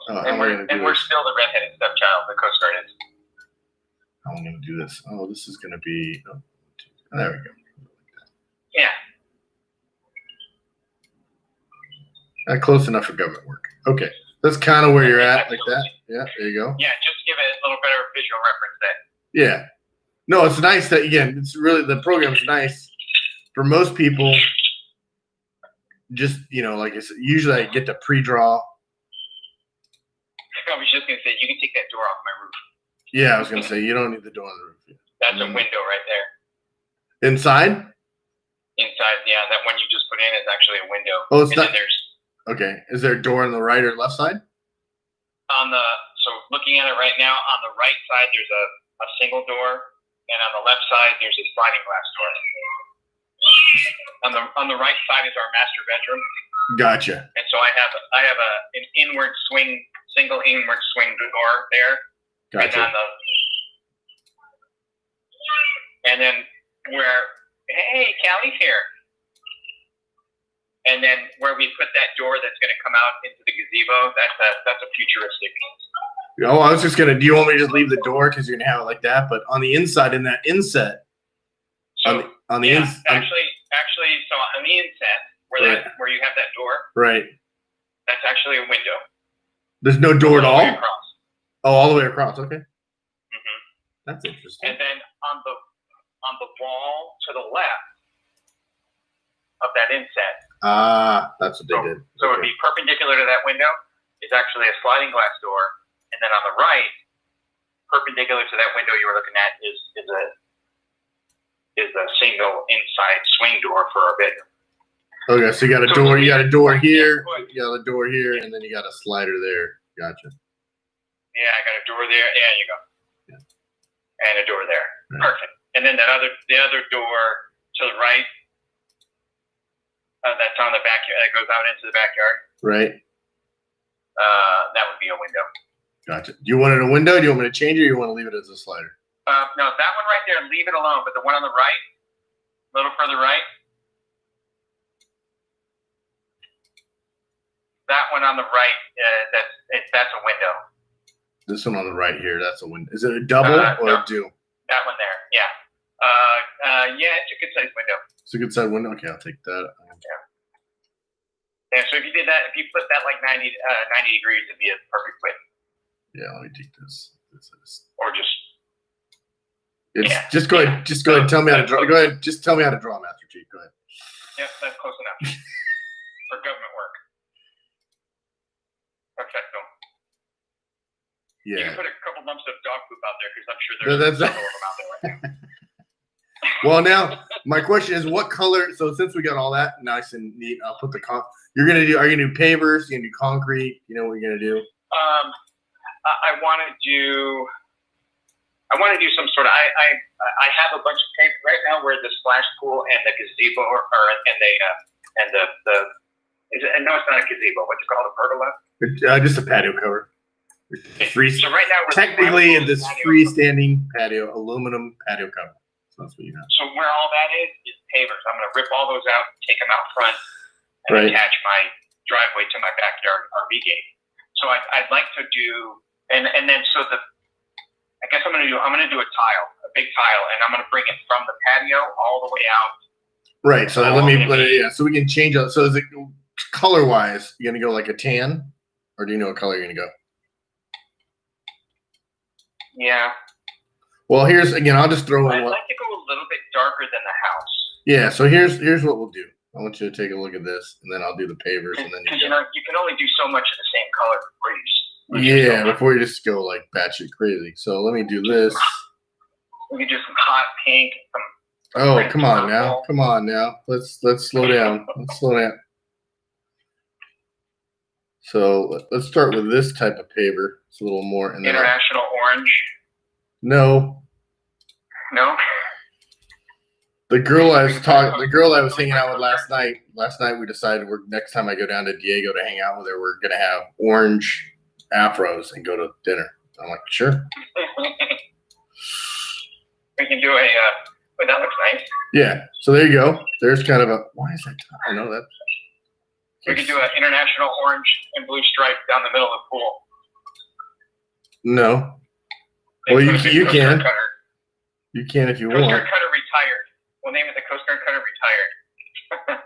Oh, and we're still the redheaded stepchild. The Coast Guard is. How am I going to do this? Oh, this is going to be. Oh, there we go. Yeah. Close enough for government work. Okay, that's kind of where you're at, like that. Yeah, there you go. Yeah, just to give it a little better visual reference there. Yeah. No, it's nice that it's really the program's nice for most people. Just like I said, usually I get to pre-draw. I was just gonna say you can take that door off my roof. Yeah, I was gonna say you don't need the door on the roof. That's a window right there. Inside? Inside, yeah. That one you just put in is actually a window. Oh, it's not. There's okay. Is there a door on the right or left side? So looking at it right now, on the right side there's a single door, and on the left side there's a sliding glass door. On the right side is our master bedroom. Gotcha. And so I have an inward swing, single inward swing door there. Gotcha. And then where, hey, Callie's here. And then where we put that door that's going to come out into the gazebo, that's a futuristic. Oh, I was just gonna. Do you want me to just leave the door because you're gonna have it like that? But on the inside, in that inset, So on the actually, so on the inset Right. where you have that door, right. that's actually a window. There's no door at All the way all. across. Oh, all the way across. Okay, hmm that's interesting. And then on the wall to the left of that inset, That's what they did. so it would be perpendicular to that window is actually a sliding glass door, and then on the right, perpendicular to that window you were looking at is a single inside swing door for our bedroom. Okay, so you got a door. You got a door here. You got a door here, and then you got a slider there. Gotcha. Yeah, I got a door there. Yeah, you go. Yeah. And a door there. Right. Perfect. And then the other door to the right, that's on the backyard. That goes out into the backyard. Right. That would be a window. Gotcha. Do you want it a window? Do you want me to change it, or you want to leave it as a slider? No, that one right there, leave it alone. But the one on the right, a little further right, that one on the right, that's a window. This one on the right here, that's a window. Is it a double or no. a dual? That one there, yeah. Yeah, it's a good sized window. It's a good side window. Okay, I'll take that. Yeah, so if you did that, if you put that like 90 degrees, it'd be a perfect width. Yeah, let me take this. Or just Just go ahead. Just go ahead. And tell me how to draw. Go ahead. Just tell me how to draw, Master Chief. Go ahead. Yep, that's close enough for government work. Perfecto. You Yeah. can put a couple lumps of dog poop out there because I'm sure there's several of them out there right now. Well, now my question is, what color? So since we got all that nice and neat, I'll put the You're gonna do? Are you gonna do pavers? You gonna do concrete? You know what you're gonna do? I want to do some sort of. I have a bunch of paint right now where the splash pool and the gazebo no, it's not a gazebo. What's it called? A pergola? Just a patio cover. So right now, Technically, this freestanding patio, aluminum patio cover. So that's what you have. So where all that is pavers. I'm going to rip all those out, take them out front, and Right. attach my driveway to my backyard RV gate. So I'd like to do, and then so I guess I'm going to do a tile, a big tile, and I'm going to bring it from the patio all the way out. Right. So so we can change it. So is it color wise? You gonna go like a tan, or do you know what color you're gonna go? Yeah. Well, here's again. I'll just throw in I'd one. like to go a little bit darker than the house. Yeah. So here's what we'll do. I want you to take a look at this, and then I'll do the pavers, and then Because you can only do so much of the same color before you just before you just go like batshit crazy. So let me do this. We could do some hot pink, some. Oh, come on now. Let's slow down. Let's slow down. So let's start with this type of paver. It's a little more, and then International orange. No. The girl I was hanging out with last night. Last night we decided next time I go down to Diego to hang out with her, we're gonna have orange afros and go to dinner. I'm like, sure. We can do that looks nice. Yeah. So there you go. There's kind of why is that? I know that. We could do an international orange and blue stripe down the middle of the pool. No. Well, you can. Cutter. You can if you Coast want. Guard Cutter retired. We'll name it the Coast Guard Cutter retired.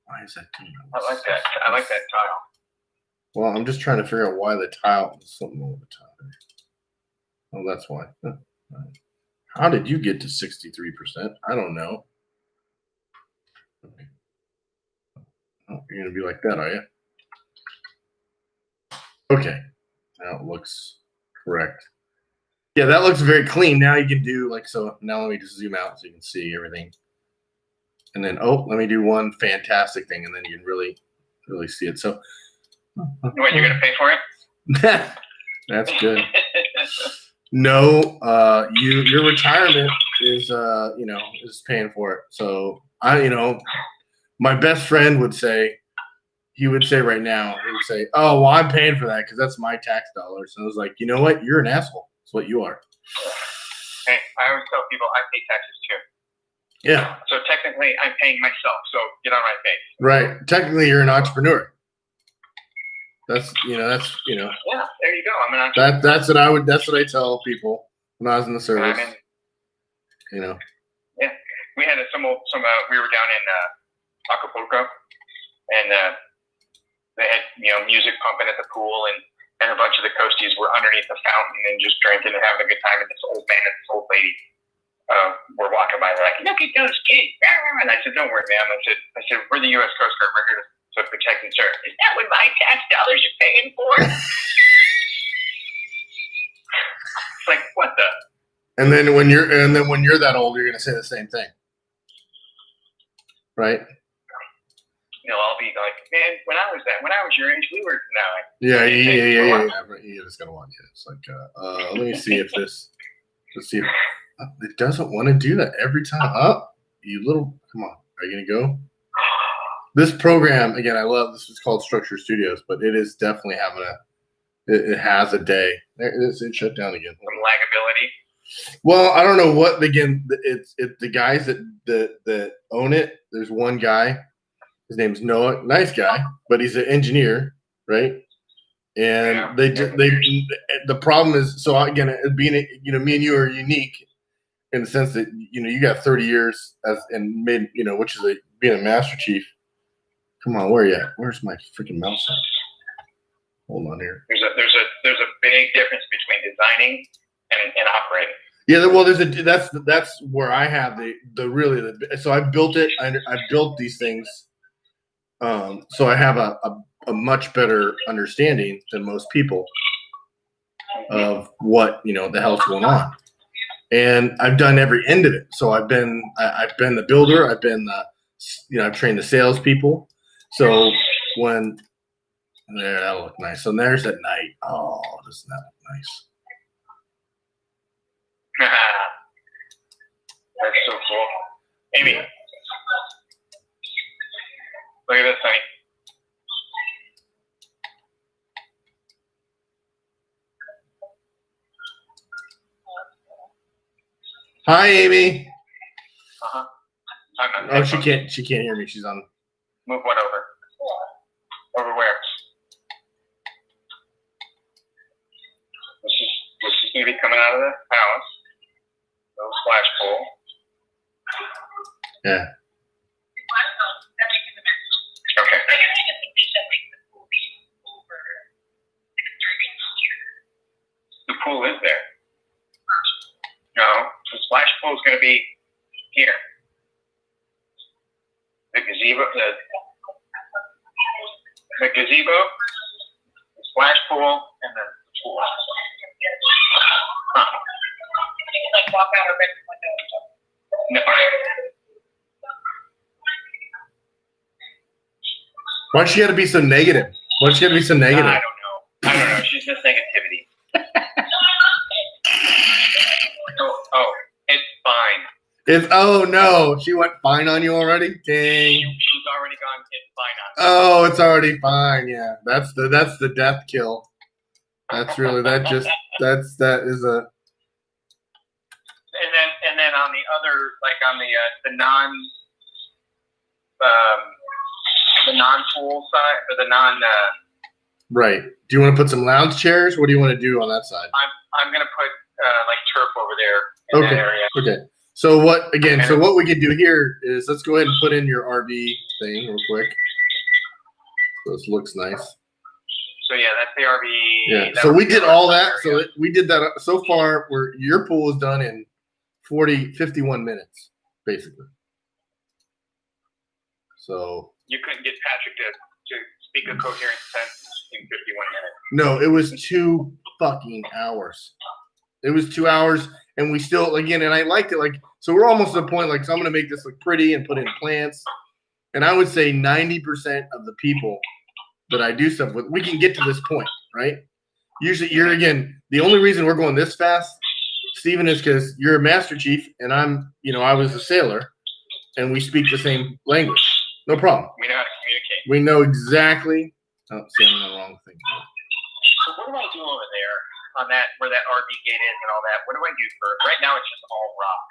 Why is that? I like that tile. Well, I'm just trying to figure out why the tile is something wrong with the tile. Oh, that's why. How did you get to 63%? I don't know. Okay. Oh, you're gonna be like that, are you? Okay. Now it looks correct. Yeah, that looks very clean. Now you can do like so. Now let me just zoom out so you can see everything. And then let me do one fantastic thing, and then you can really see it. So what, you're gonna pay for it? That's good. No, your retirement is paying for it. So my best friend would say right now, he would say, oh, well, I'm paying for that because that's my tax dollars. And I was like, you know what? You're an asshole. That's what you are. Hey, I always tell people I pay taxes too. Yeah. So technically, I'm paying myself. So get on my face. Right. Technically, you're an entrepreneur. That's Yeah, there you go. I'm an entrepreneur. that's what I tell people when I was in the service. We had we were down in Acapulco, and they had music pumping at the pool, and a bunch of the coasties were underneath the fountain and just drinking and having a good time. And this old man and this old lady were walking by. They're like, "Look at those kids!" And I said, "Don't worry, ma'am." I said, "We're the U.S. Coast Guard. We're here to protect and serve. Is that what my tax dollars are paying for?" It's like, what the? And then when you're that old, you're gonna say the same thing, right? I'll be like, man, when I was your age, we were Yeah. You're just gonna want you. It's like, let me see if this. Let's see if it doesn't want to do that every time. Come on, are you gonna go? This program again, I love. This is called Structure Studios, but it is definitely having it has a day. It shut down again. Some lagability. Well, I don't know what. Again, it's the guys that own it. There's one guy. His name's Noah. Nice guy, but he's an engineer, right? And the problem is, so again, being me and you are unique in the sense that you got 30 years which is being a Master Chief. Come on, where are you at? Where's my freaking mouse at? Hold on here. There's a big difference between designing and operating. Yeah, well, that's where I have so I built it. I built these things. So I have a much better understanding than most people of what the hell's going on, and I've done every end of it. So I've been the builder. I've been I've trained the salespeople. So that'll look nice. So there's at night. Oh, doesn't that look nice? That's so cool, Amy. Look at this thing. Hi, Amy. Oh, she can't hear me. She's on. Move what over? Over where? This is going to be coming out of the house. No splash pool. Yeah. Okay. The pool is there. No, the splash pool is going to be here. The gazebo, the splash pool, and the pool. You can walk out or bedroom window. No. Why'd she got to be so negative? Why'd she got to be so negative? I don't know. She's just negativity. It's fine. Oh no, she went fine on you already? Dang. She's already gone. It's fine on. Oh, it's already fine. Yeah, that's the death kill. That's really that is a. And then on the other, like on the non-pool side, or the non. Right. Do you want to put some lounge chairs? What do you want to do on that side? I'm gonna put like turf over there in that area. Okay. So what we could do here is let's go ahead and put in your RV thing real quick. So this looks nice. So yeah, that's the RV. Yeah. So we did all that. So we did that so far. Where your pool is done in 51 minutes, basically. So you couldn't get Patrick to speak a coherent sentence in 51 minutes. No, it was 2 fucking hours. It was 2 hours, and we still and I liked it. Like, so we're almost at the point. Like, so I'm gonna make this look pretty and put in plants. And I would say 90% of the people that I do stuff with, we can get to this point, right? Usually, the only reason we're going this fast, Stephen, is because you're a Master Chief and I'm, I was a sailor, and we speak the same language. No problem. We know how to communicate. We know exactly. Oh, see, I'm on the wrong thing. So what do I do over there? on that where that RV gate is and all that? What do I do for right now? It's just all rock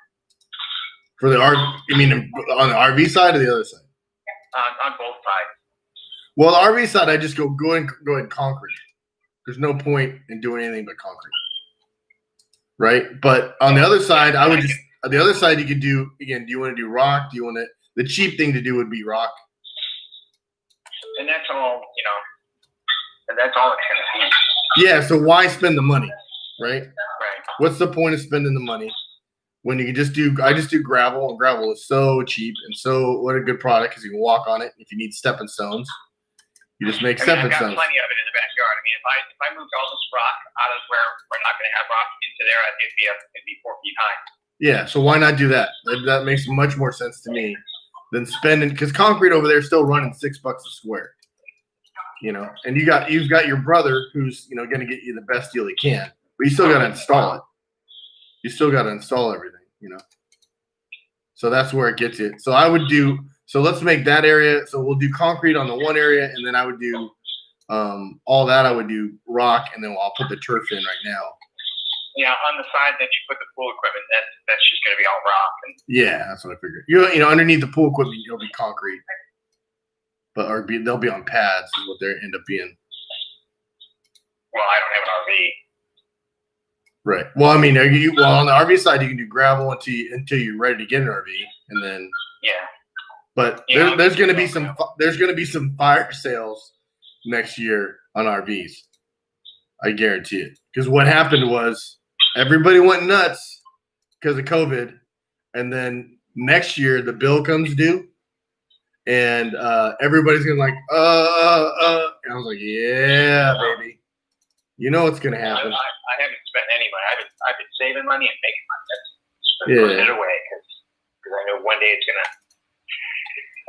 For the RV, you mean on the RV side or the other side? on both sides. Well, the RV side, I just go in concrete. There's no point in doing anything but concrete, right? But on the other side, I would just on the other side you could do again. Do you want to do rock? Do you want to? The cheap thing to do would be rock. And that's all, and that's all it's going to be. Yeah. So why spend the money, right? Right. What's the point of spending the money when you can just do? I just do gravel, and gravel is so cheap and so what a good product because you can walk on it. If you need stepping stones, you just make stepping I've got stones. plenty of it in the backyard. I mean, if I moved all this rock out of where we're not going to have rock into there, it'd be 4 feet high. Yeah, so why not do that? That makes much more sense to me than spending because concrete over there is still running $6 a square. And you've got your brother who's going to get you the best deal he can, but you still got to install it. You still got to install everything. So that's where it gets you. So I would do. So let's make that area. So we'll do concrete on the one area, and then I would do all that. I would do rock, and then I'll put the turf in right now. Yeah, on the side that you put the pool equipment, that's just going to be all rock. Yeah, that's what I figured. Underneath the pool equipment, it'll be concrete, but they'll be on pads. Is what they end up being. Well, I don't have an RV. Right. Well, I mean, on the RV side, you can do gravel until you're ready to get an RV, and then. Yeah. But there's going to be some fire sales next year on RVs. I guarantee it. Because what happened was everybody went nuts because of COVID, and then next year the bill comes due, and everybody's gonna like, and I was like, yeah, baby, you know what's gonna happen. I haven't spent any money. I've been saving money and making money. Just been putting it away because I know one day it's gonna.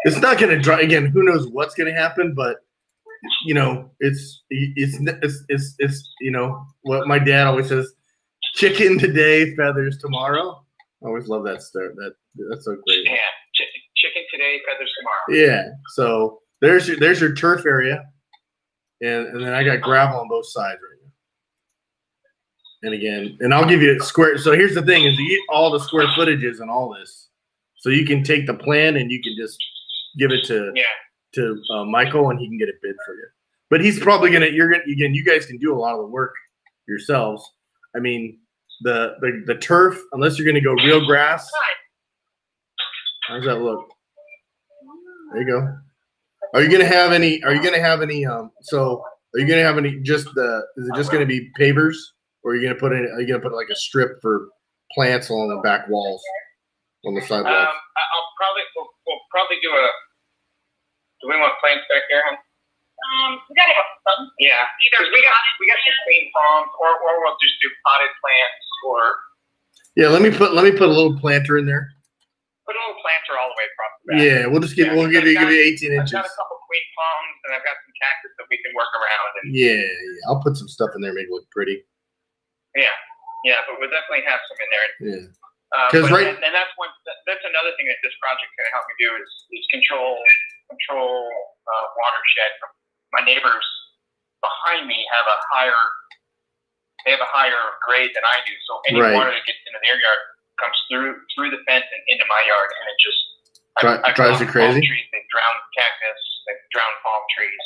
It's not gonna dry again. Who knows what's gonna happen, but. It's what my dad always says, chicken today, feathers tomorrow. I always love that start. That's so great. Yeah, chicken today, feathers tomorrow. Yeah. So there's your turf area, and then I got gravel on both sides right now. And again, and I'll give you a square. So here's the thing: is you get all the square footages and all this, so you can take the plan and you can just give it to Michael, and he can get a bid for you. But he's probably you guys can do a lot of the work yourselves. I mean, the turf, unless you're gonna go real grass. How's that look? There you go. Are you gonna have any? So are you gonna have any? Is it just gonna be pavers, or are you gonna put like a strip for plants along the back walls on the sidewalks? We'll probably do a. Do we want plants back there, huh? We gotta have some. Yeah, because we got some green palms, or we'll just do potted plants, or. Yeah, let me put a little planter in there. Put a little planter all the way across the back. Yeah, we'll give you 18 inches. I've got a couple queen palms, and I've got some cactus that we can work around. And, yeah, I'll put some stuff in there, make it look pretty. Yeah, but we'll definitely have some in there. Yeah. And that's another thing that this project's going to help me do is control watershed. My neighbors behind me have a higher grade than I do, so any water that gets into their yard comes through the fence and into my yard, and it just drives you crazy. Trees, they drown cactus, they drown palm trees.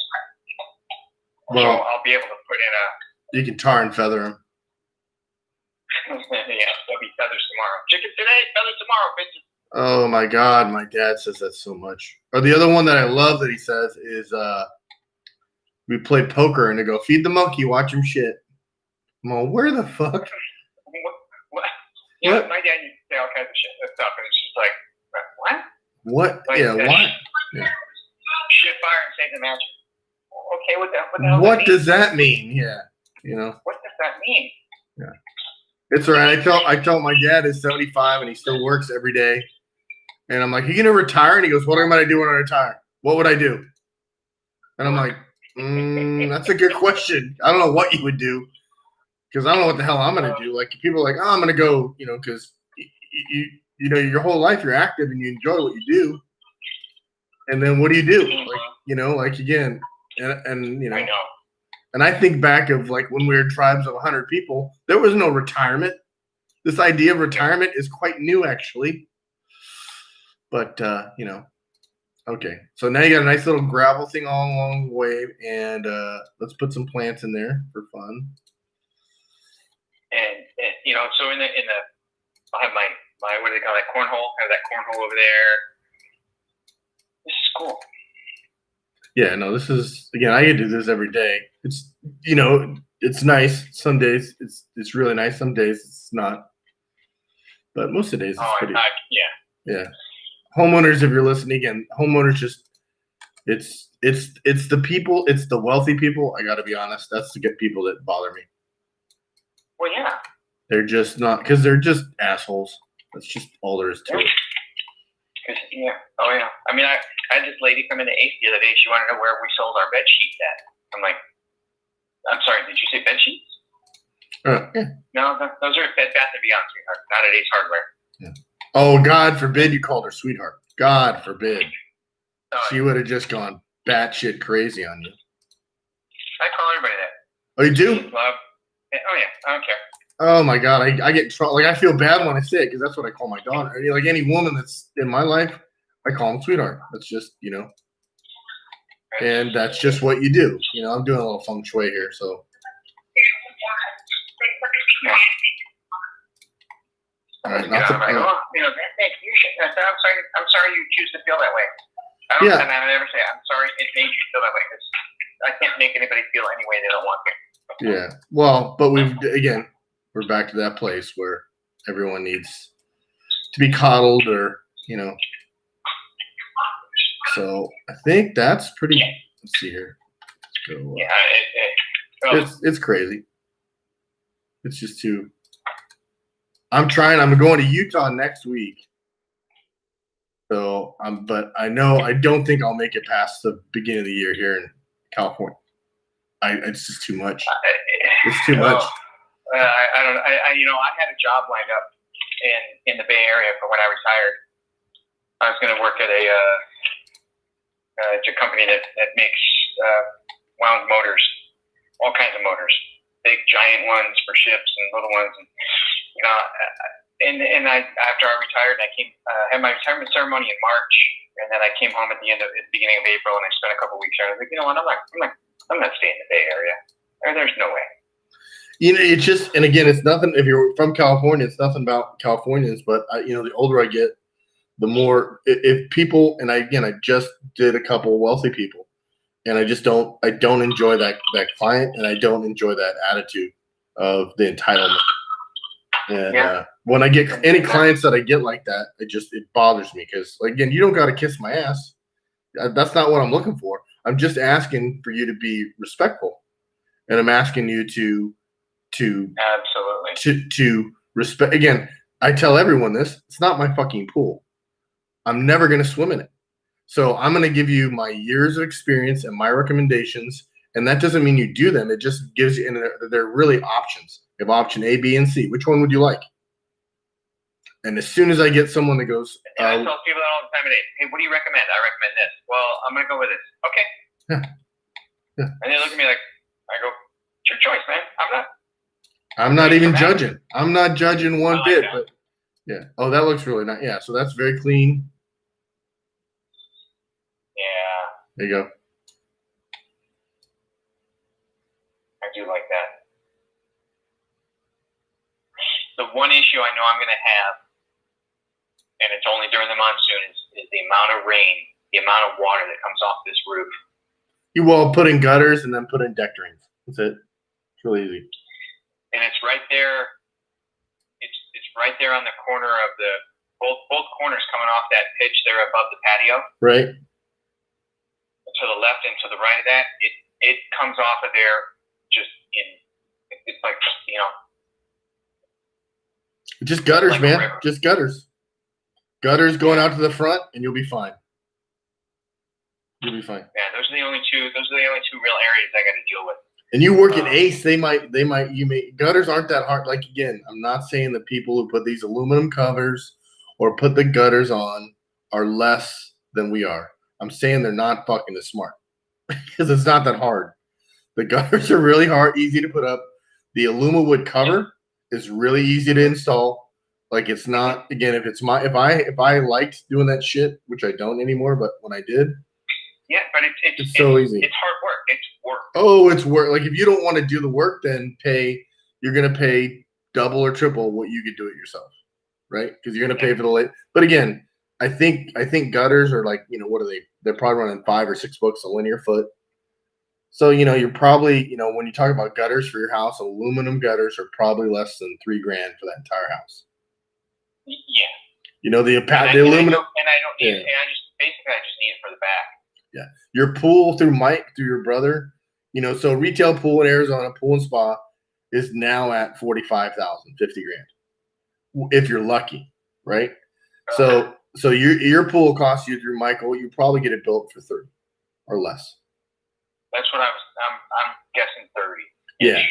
Well, so I'll be able to put in a. You can tar and feather them. Yeah, there'll be feathers tomorrow. Chicken today, feathers tomorrow, bitches. Oh my God, my dad says that so much. Or the other one that I love that he says is we play poker and they go, feed the monkey, watch him shit. I'm all, where the fuck? What? Yeah, my dad used to say all kinds of shit and stuff, and it's just like, what? What? Like, yeah, what? Yeah. Shit fire and save the magic. Okay, what the hell what does that mean? Yeah, What does that mean? Yeah. It's all right. I tell my dad is 75 and he still works every day. And I'm like, you gonna retire? And he goes, what am I gonna do when I retire? What would I do? And I'm like, that's a good question. I don't know what you would do. Because I don't know what the hell I'm gonna do. Like people are like, oh, I'm gonna go, because your whole life you're active and you enjoy what you do. And then what do you do? Like, again, and I know. And I think back of like when we were tribes of 100 people, there was no retirement. This idea of retirement is quite new, actually. But okay. So now you got a nice little gravel thing all along the way, and let's put some plants in there for fun. And so in the I'll have my what do they call that, cornhole? I have that cornhole over there. This is cool. Yeah, no, this is again. I get to do this every day. It's it's nice. Some days it's really nice. Some days it's not. But most of the days it's pretty. Yeah. Homeowners, if you're listening again, homeowners just it's the people, it's the wealthy people. I got to be honest. That's the good people that bother me. Well, yeah. They're just not because they're just assholes. That's just all there is to it. Yeah. Oh yeah. I mean, I had this lady come into Ace the other day. She wanted to know where we sold our bed sheets at. I'm like, I'm sorry. Did you say bed sheets? Yeah. No, those are at Bed Bath & Beyond, sweetheart. Not at Ace Hardware. Yeah. Oh, God forbid you called her sweetheart. God forbid. Oh, She would have just gone batshit crazy on you. I call everybody that. Oh, you do? Love. Oh yeah. I don't care. Oh my God, I get in trouble. Like I feel bad when I say it because that's what I call my daughter. Like any woman that's in my life, I call them sweetheart. That's just and that's just what you do. I'm doing a little feng shui here, so. All right, I'm sorry you choose to feel that way. I don't. Yeah. And I never say I'm sorry it made you feel that way because I can't make anybody feel any way they don't want to. Yeah. Well, but we're back to that place where everyone needs to be coddled or, So I think that's pretty. Let's see here. Let's go. Yeah. It's crazy. It's just too. I'm going to Utah next week. So but I don't think I'll make it past the beginning of the year here in California. It's just too much. It's too much. I don't. I had a job lined up in the Bay Area for when I retired. I was going to work at it's a company that makes wound motors, all kinds of motors, big giant ones for ships and little ones, and after I retired, I had my retirement ceremony in March, and then I came home at the beginning of April, and I spent a couple weeks there. I was like, you know what, I'm not staying in the Bay Area. There's no way. It's just, and again, it's nothing. If you're from California, it's nothing about Californians. But the older I get, the more if people, and I just did a couple of wealthy people, and I don't enjoy that client, and I don't enjoy that attitude of the entitlement. And when I get any clients that I get like that, it bothers me because again, you don't got to kiss my ass. That's not what I'm looking for. I'm just asking for you to be respectful, and I'm asking you to absolutely to respect. Again, I tell everyone this: it's not my fucking pool. I'm never going to swim in it. So I'm going to give you my years of experience and my recommendations, and that doesn't mean you do them. It just gives you. And they're really options. You have option A, B, and C. Which one would you like? And as soon as I get someone that goes, I tell people that all the time. Hey, what do you recommend? I recommend this. Well, I'm going to go with this. Okay. Yeah. And they look at me like, I go, it's your choice, man. I'm not even judging. I'm not judging one bit. But yeah. Oh, that looks really nice. Yeah. So that's very clean. Yeah. There you go. I do like that. The one issue I know I'm going to have, and it's only during the monsoon, is the amount of rain, the amount of water that comes off this roof. You will put in gutters and then put in deck drains. That's it. It's really easy. And it's right there. It's right there on the corner of the both corners coming off that pitch there above the patio. Right. To the left and to the right of that, it comes off of there just it's like just gutters, like man. Just gutters. Gutters going out to the front, and you'll be fine. You'll be fine. Yeah, those are the only two real areas I got to deal with. And you work at Ace, gutters aren't that hard. Like again, I'm not saying the people who put these aluminum covers or put the gutters on are less than we are. I'm saying they're not fucking as smart because it's not that hard. The gutters are really easy to put up. The Alumawood cover is really easy to install. Like it's not, again, if I liked doing that shit, which I don't anymore, but when I did, Yeah, but it's so easy. It's hard work. It's work. Oh, it's work. Like if you don't want to do the work, then you're gonna pay double or triple what you could do it yourself, right? Because you're gonna pay for the late. But again, I think gutters are like, what are they? They're probably running $5 or $6 a linear foot. So you're probably, when you talk about gutters for your house, aluminum gutters are probably less than $3,000 for that entire house. Yeah. The aluminum. And I don't need. And I just need it for the back. Yeah, your pool through Mike, through your brother, so retail pool in Arizona, pool and spa is now at $45,000, $50,000, if you're lucky, right? So your pool costs you through Michael, you probably get it built for 30 or less. That's what I'm guessing 30. Yeah,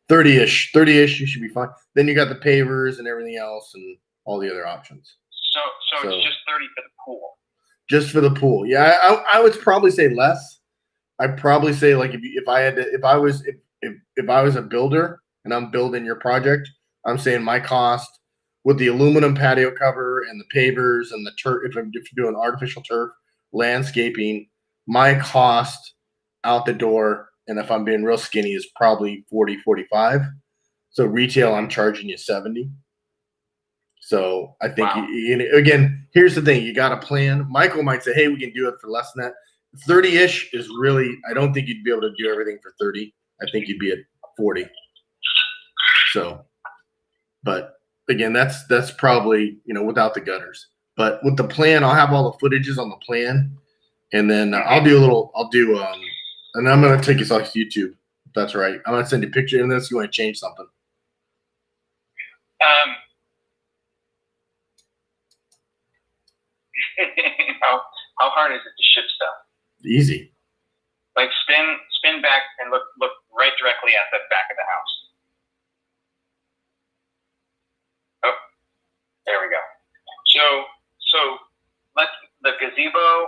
30-ish. You should be fine. Then you got the pavers and everything else and all the other options. So it's just 30 for the pool. Just for the pool, yeah. I would probably say less. I'd probably say like if I was a builder and I'm building your project, I'm saying my cost with the aluminum patio cover and the pavers and the turf. If you're doing artificial turf, landscaping, my cost out the door, and if I'm being real skinny, is probably 40, 45. So retail, I'm charging you 70. So I think, again, here's the thing. You got a plan. Michael might say, hey, we can do it for less than that. 30-ish is really, I don't think you'd be able to do everything for 30. I think you'd be at 40. So, but again, that's probably, without the gutters. But with the plan, I'll have all the footages on the plan. And then and I'm going to take this off YouTube, if that's right. I'm going to send you a picture of this. You want to change something? How hard is it to ship stuff? Easy. Like spin back and look right directly at the back of the house. Oh, there we go. So let's the gazebo.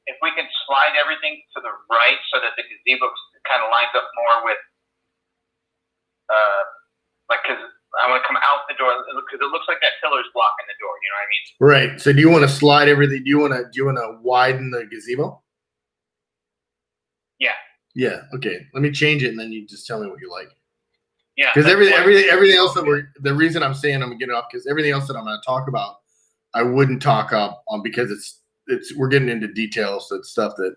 If we can slide everything to the right so that the gazebo kind of lines up more with, because I want to come out the door because it looks like that pillar's blocking the door. You know what I mean? Right. So do you want to slide everything? Do you want to widen the gazebo? Yeah. Yeah. Okay. Let me change it, and then you just tell me what you like. Yeah. Because everything else the reason I'm saying I'm gonna get it off because everything else that I'm gonna talk about, I wouldn't talk up on because we're getting into details. That's stuff that.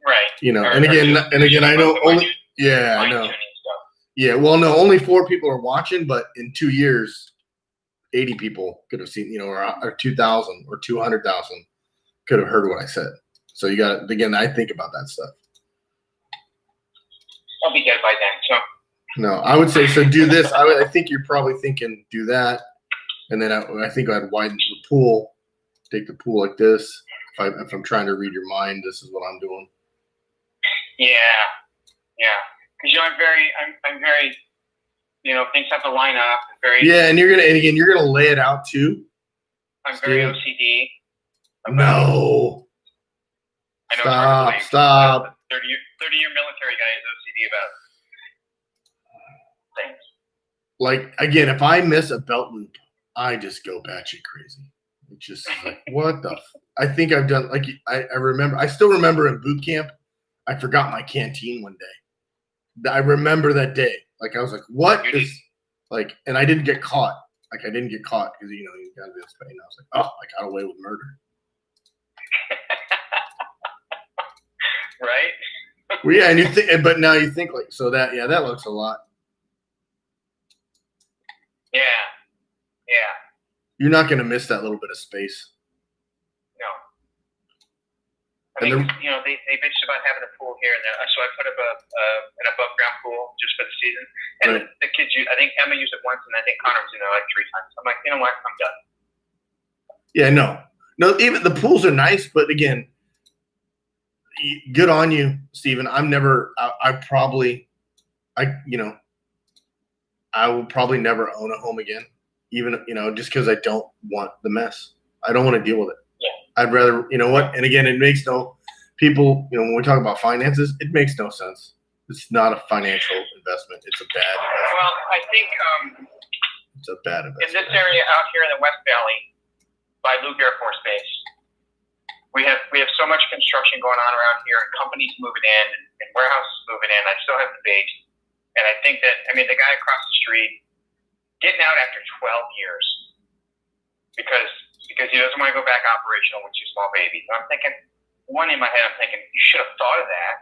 Right. And again, I know only. Yeah, I know. Yeah, well, no, only 4 people are watching, but in 2 years, 80 people could have seen, or 2,000 or 200,000 could have heard what I said. So you got to, again, I think about that stuff. I'll be dead by then. So. No, I would say, so do this. I think you're probably thinking do that. And then I think I'd widen the pool, take the pool like this. If I'm trying to read your mind, this is what I'm doing. Yeah. Because I'm very, things have to line up. Yeah, and you're gonna lay it out too. I'm very OCD. No. I know. Stop. 30-year military guy is OCD about things. Like again, if I miss a belt loop, I just go batshit crazy. It's just like what the. I think I've done like I remember. I still remember in boot camp, I forgot my canteen one day. I remember that day. Like I was like, "What is like?" And I didn't get caught. Like I didn't get caught because you got to be this pain. I was like, "Oh, I got away with murder." Right. Well, yeah, and you think, but now you think like so that that looks a lot. Yeah. You're not gonna miss that little bit of space. No. I mean, they bitched about having a pool here and there, so I put up an above ground pool just for the season. And right. the kids I think Emma used it once, and I think Connor was in there like 3 times. I'm like, you know what? I'm done. Yeah, no. Even the pools are nice, but again, good on you, Steven. I will probably never own a home again, even just because I don't want the mess. I don't want to deal with it. Yeah. I'd rather, and again, it makes no people, when we talk about finances, it makes no sense. It's not a financial investment. It's a bad investment. Well, I think It's a bad in investment. this area out here in the West Valley, by Luke Air Force Base, we have so much construction going on around here, and companies moving in, and warehouses moving in. I still have the base, and I think that the guy across the street getting out after 12 years because he doesn't want to go back operational with two small babies. And I'm thinking, one in my head, I'm thinking you should have thought of that.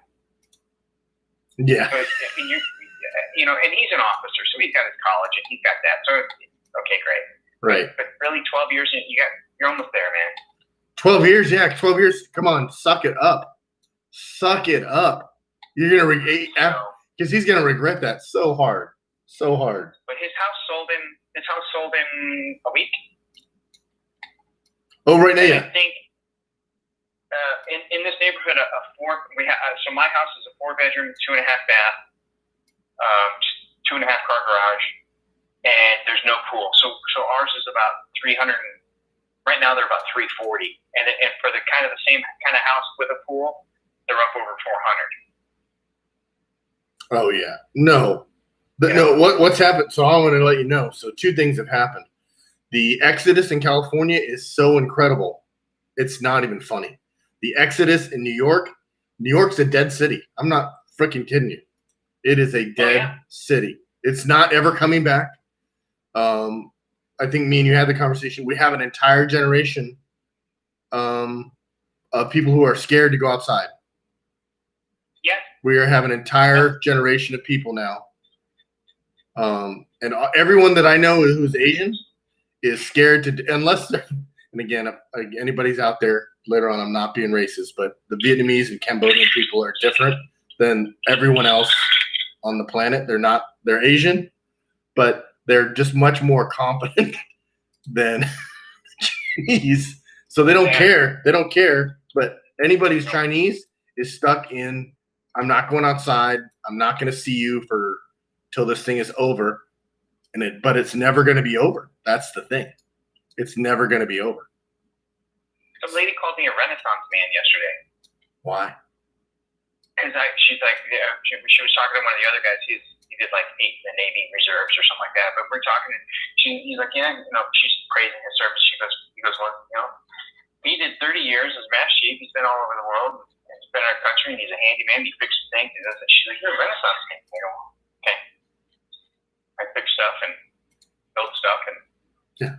Yeah. But and he's an officer, so he's got his college and he's got that. So okay, great. Right. But really, 12 years, you're almost there, man. 12 years, yeah. 12 years. Come on, suck it up. Suck it up. You're gonna because he's gonna regret that so hard. So hard. But his house sold in a week. Oh, right now, And yeah. I think in this neighborhood, so my house is a 4-bedroom, 2.5 bath, 2.5 car garage, and there's no pool. So ours is about 300. Right now they're about 340, and for the kind of the same kind of house with a pool, they're up over 400. Oh yeah. No. No, what's happened? So I want to let you know. So 2 things have happened. The exodus in California is so incredible. It's not even funny. The exodus in New York's a dead city. I'm not freaking kidding you. It is a dead city. It's not ever coming back. I think me and you had the conversation. We have an entire generation of people who are scared to go outside. Yeah. We are having an entire generation of people now. And everyone that I know who's Asian is scared to, unless they're, and again, if anybody's out there later on, I'm not being racist, but the Vietnamese and Cambodian people are different than everyone else on the planet. They're Asian, but they're just much more competent than Chinese. So they don't care. They don't care. But anybody who's Chinese is stuck in, I'm not going outside. I'm not going to see you till this thing is over. But it's never going to be over. That's the thing. It's never going to be over. Some lady called me a Renaissance man yesterday. Why? Because she's like, she was talking to one of the other guys. He did like 8 in the Navy Reserves or something like that. But we're talking, and he's like, yeah, she's praising his service. He goes, well, he did 30 years as mass chief. He's been all over the world. He's been in our country, and he's a handyman. He fixes things. And she's like, you're a Renaissance man. I go, okay. I fix stuff and build stuff and. Yeah.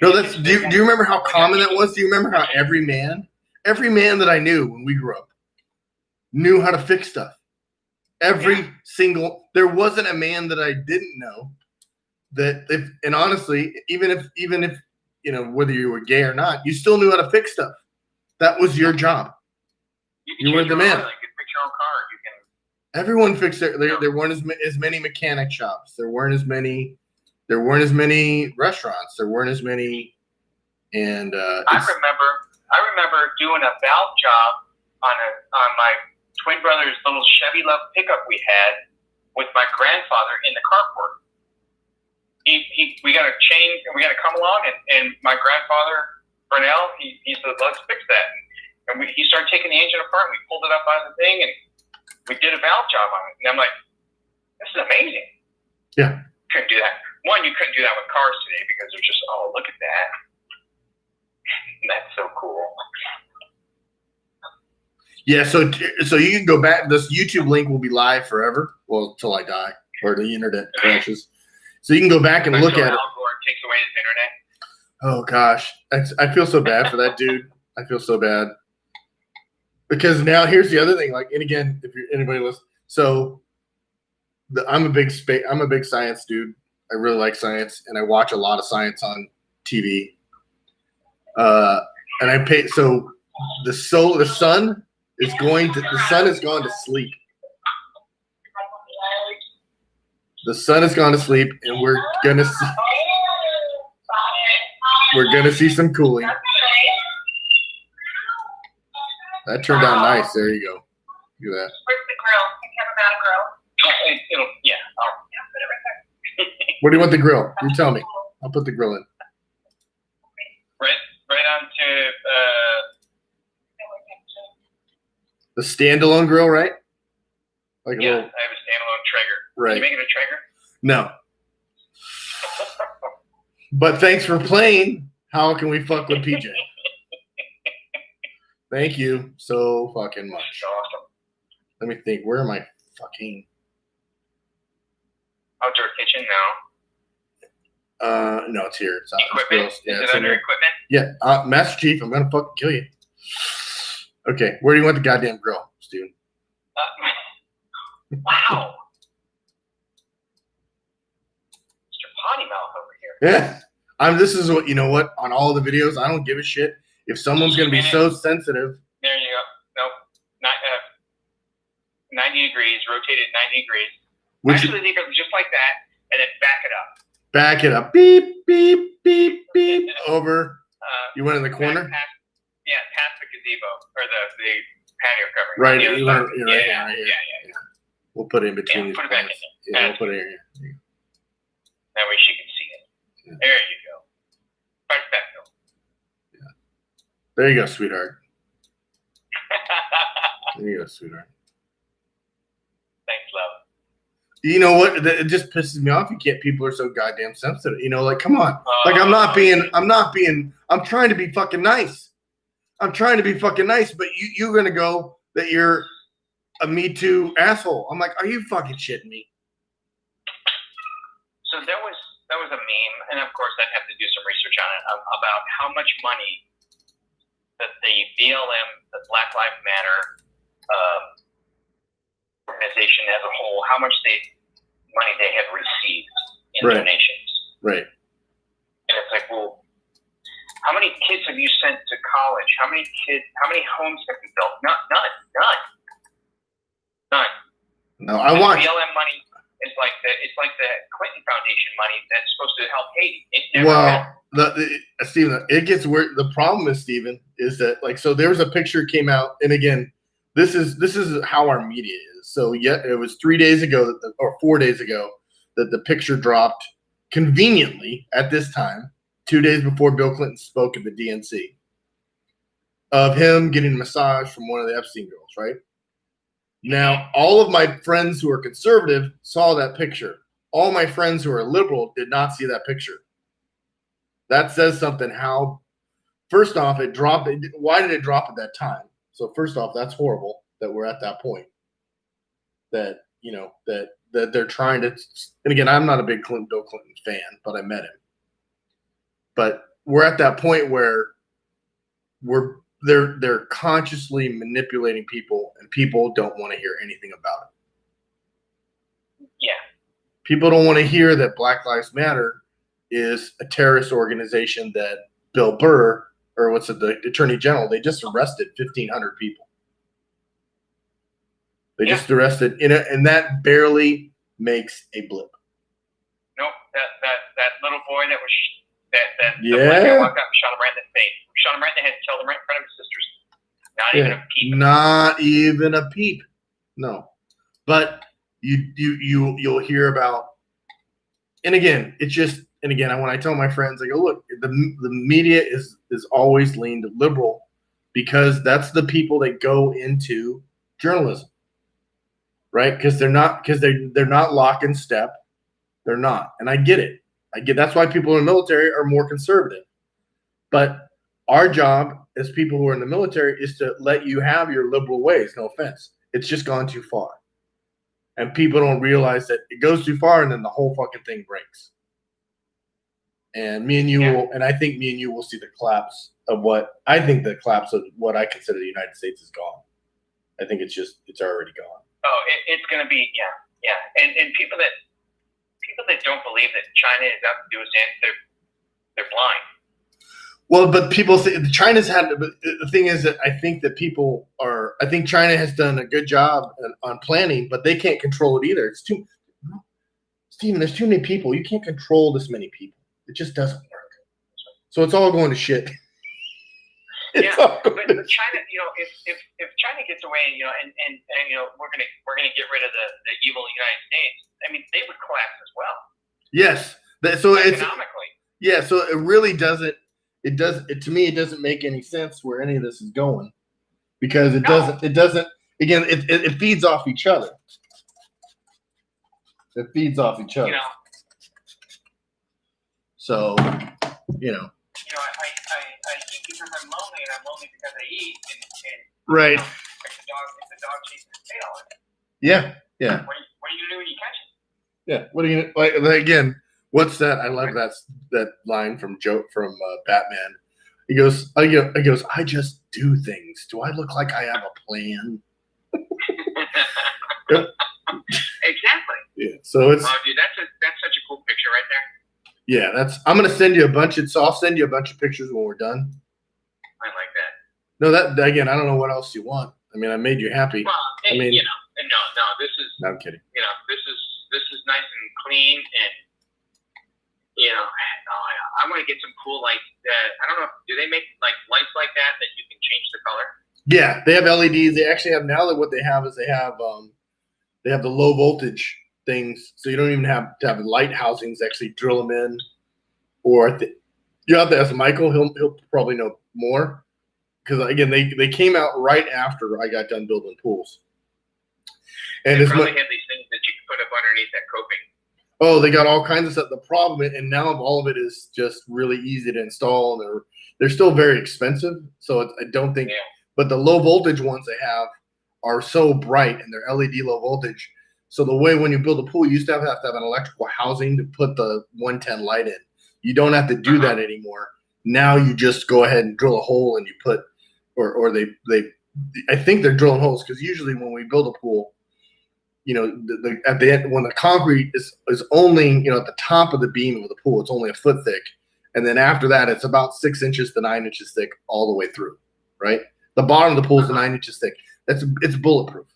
No, do you remember how common that was? Do you remember how every man that I knew when we grew up knew how to fix stuff? There wasn't a man that I didn't know and honestly, even if whether you were gay or not, you still knew how to fix stuff. That was your job. You were the man. You can fix your own car. You can. Everyone fixed there weren't as many mechanic shops. There weren't as many restaurants. There weren't as many, and I remember doing a valve job on my twin brother's little Chevy Love pickup we had with my grandfather in the carport. We got a chain, and we got to come along, and my grandfather Burnell, he said, let's fix that, and he started taking the engine apart. And we pulled it up out of the thing, and we did a valve job on it. And I'm like, this is amazing. Yeah. Couldn't do that. One, you couldn't do that with cars today because they're just, oh, look at that. That's so cool. Yeah, so you can go back. This YouTube link will be live forever, well, till I die or the internet crashes. So you can go back and look at it. Al Gore takes away his internet. Oh gosh, I feel so bad for that dude. I feel so bad because now here's the other thing. Like, and again, if you're anybody listening, so I'm a big science dude. I really like science, and I watch a lot of science on TV. And I pay. So the sun has gone to sleep. The sun has gone to sleep, and we're gonna see some cooling. That turned out nice. There you go. Look at that. Where's the grill? I have about a grill. I'll Yeah, put it right there. What do you want the grill? You tell me. I'll put the grill in. Right on to The standalone grill, right? Like a Yeah, I little, have a standalone Traeger. right. You making a Traeger? No. But thanks for playing. How can we fuck with PJ? Thank you so fucking much. That's awesome. Let me think. Where am I fucking? Outdoor kitchen now. No, it's here. It's out. Equipment? Yeah, Is it's it in under there. equipment? Yeah, Master Chief, I'm gonna fucking kill you. Okay, where do you want the goddamn grill, Steven? Wow. Mr. Potty Mouth over here. Yeah, This is what you know. What on all the videos, I don't give a shit if someone's gonna be so sensitive. There you go. Nope. Not, 90 degrees, rotated 90 degrees. Which Actually, they go just like that, and then back it up. back it up, beep beep beep beep over. You went in the corner, Past the gazebo or the patio covering. right? The other You side. went right here, right here. Yeah. We'll put it in between Yeah, these put it back plants. in there. Yeah, we'll put it here. That way she can see it. Yeah. There you go. Right back though. There you go, sweetheart. There you go, sweetheart. Thanks, love. You know what? It just pisses me off. People are so goddamn sensitive. You know, like, come on. Like, I'm trying to be fucking nice. I'm trying to be fucking nice, but you're going to go that you're a Me Too asshole. I'm like, are you fucking shitting me? So there was a meme, and of course I'd have to do some research on it, about how much money that the BLM, the Black Lives Matter organization as a whole, how much money they have received in Right. donations. Right. And it's like, well, how many kids have you sent to college? How many homes have you built? None. No, I want. BLM money is like the Clinton Foundation money that's supposed to help Haiti. It never happened. Steven, it gets weird. The problem is, Steven, is that so there was a picture came out, and again, this is how our media is. So it was 3 days ago or 4 days ago that the picture dropped conveniently at this time, 2 days before Bill Clinton spoke at the DNC, of him getting a massage from one of the Epstein girls, right? Now, all of my friends who are conservative saw that picture. All my friends who are liberal did not see that picture. That says something how, first off, it dropped. Why did it drop at that time? So first off, that's horrible that we're at that point. That, that they're trying to, and again, I'm not a big Bill Clinton fan, but I met him. But we're at that point where they're consciously manipulating people, and people don't want to hear anything about it. Yeah. People don't want to hear that Black Lives Matter is a terrorist organization that Bill Burr, or the Attorney General, they just arrested 1,500 people. They just arrested, and that barely makes a blip. Nope. That little boy that was the Yeah. black guy walked up and shot him right in the face. Shot him right in the head, killed him right in front of his sisters. Not even a peep. Not even a peep. No. But you'll hear about, and again, when I tell my friends, I go, look, the media is always leaned liberal because that's the people that go into journalism, right? Because they're not lock in step. They're not, and I get it. That's why people in the military are more conservative. But our job as people who are in the military is to let you have your liberal ways. No offense. It's just gone too far. And people don't realize that it goes too far and then the whole fucking thing breaks. And me and you will, and I think me and you will see the collapse of what I consider the United States is gone. I think it's already gone. Oh, it's going to be, yeah. And people that don't believe that China is out to do us in, they're blind. Well, but people say China's had. But the thing is that I think China has done a good job on planning, but they can't control it either. Steven, there's too many people. You can't control this many people. It just doesn't work. So it's all going to shit. But China, if China gets away, and we're gonna get rid of the evil United States. I mean, they would collapse as well. Yes. So economically. So it really doesn't. To me, it doesn't make any sense where any of this is going, because it doesn't. Again, it feeds off each other. It feeds off each other. You know, So, you know. I eat because I'm lonely, and I'm lonely because I eat, and Right. you know, if the dog chases its tail. Yeah. Yeah. What are you gonna do when you catch it? Yeah. What are you like again? What's that? I love that line from Batman. He goes, I just do things. Do I look like I have a plan? Exactly. Yeah. So it's Oh, dude, that's such a cool picture right there. yeah. I'm gonna send you a bunch of. So I'll send you a bunch of pictures when we're done. I like that. No, that again. I don't know what else you want. I mean, I made you happy. Well, I mean, you know, no, this is. No, I'm kidding. You know, this is nice and clean, and you know, I want to get some cool lights. I don't know. Do they make like lights like that you can change the color? Yeah, they have LEDs. They actually have now that what they have is they have the low voltage things, so you don't even have to have light housings. Actually, drill them in, or you have to ask Michael. He'll probably know more because again, they came out right after I got done building pools. And they it's probably have these things that you can put up underneath that coping. Oh, they got all kinds of stuff. The problem, and now all of it is just really easy to install, and they're still very expensive. So I don't think. Yeah. But the low voltage ones they have are so bright, and they're LED low voltage. So the way when you build a pool, you used to have an electrical housing to put the 110 light in. You don't have to do that anymore. Now you just go ahead and drill a hole, and you put, or they. I think they're drilling holes because usually when we build a pool, you know, at the end when the concrete is only, you know, at the top of the beam of the pool, it's only a foot thick, and then after that, it's about 6 inches to 9 inches thick all the way through, right? The bottom of the pool is 9 inches thick. It's bulletproof,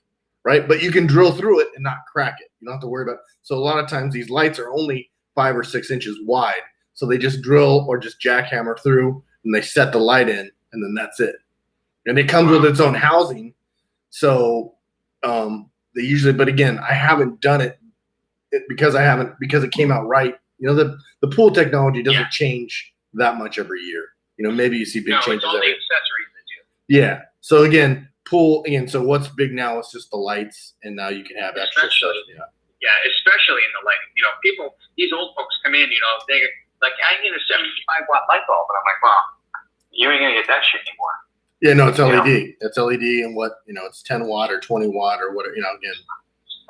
right? But you can drill through it and not crack it. You don't have to worry about. So a lot of times these lights are only 5 or 6 inches wide, so they just drill or just jackhammer through, and they set the light in, and then that's it. And it comes with its own housing, so they usually. But again, I haven't done it because it came out right. You know, the pool technology doesn't change that much every year. You know, maybe you see big changes. It's all the accessories that do. Yeah. So again, pool again. So what's big now is just the lights, and now you can have extra stuff. Yeah. Yeah, especially in the lighting. You know, these old folks come in. You know, they like, I need a 75-watt light bulb, and I'm like, well, you ain't gonna get that shit anymore. Yeah, no, it's LED. You know? It's LED, and it's 10 watt or 20 watt or whatever. You know, again.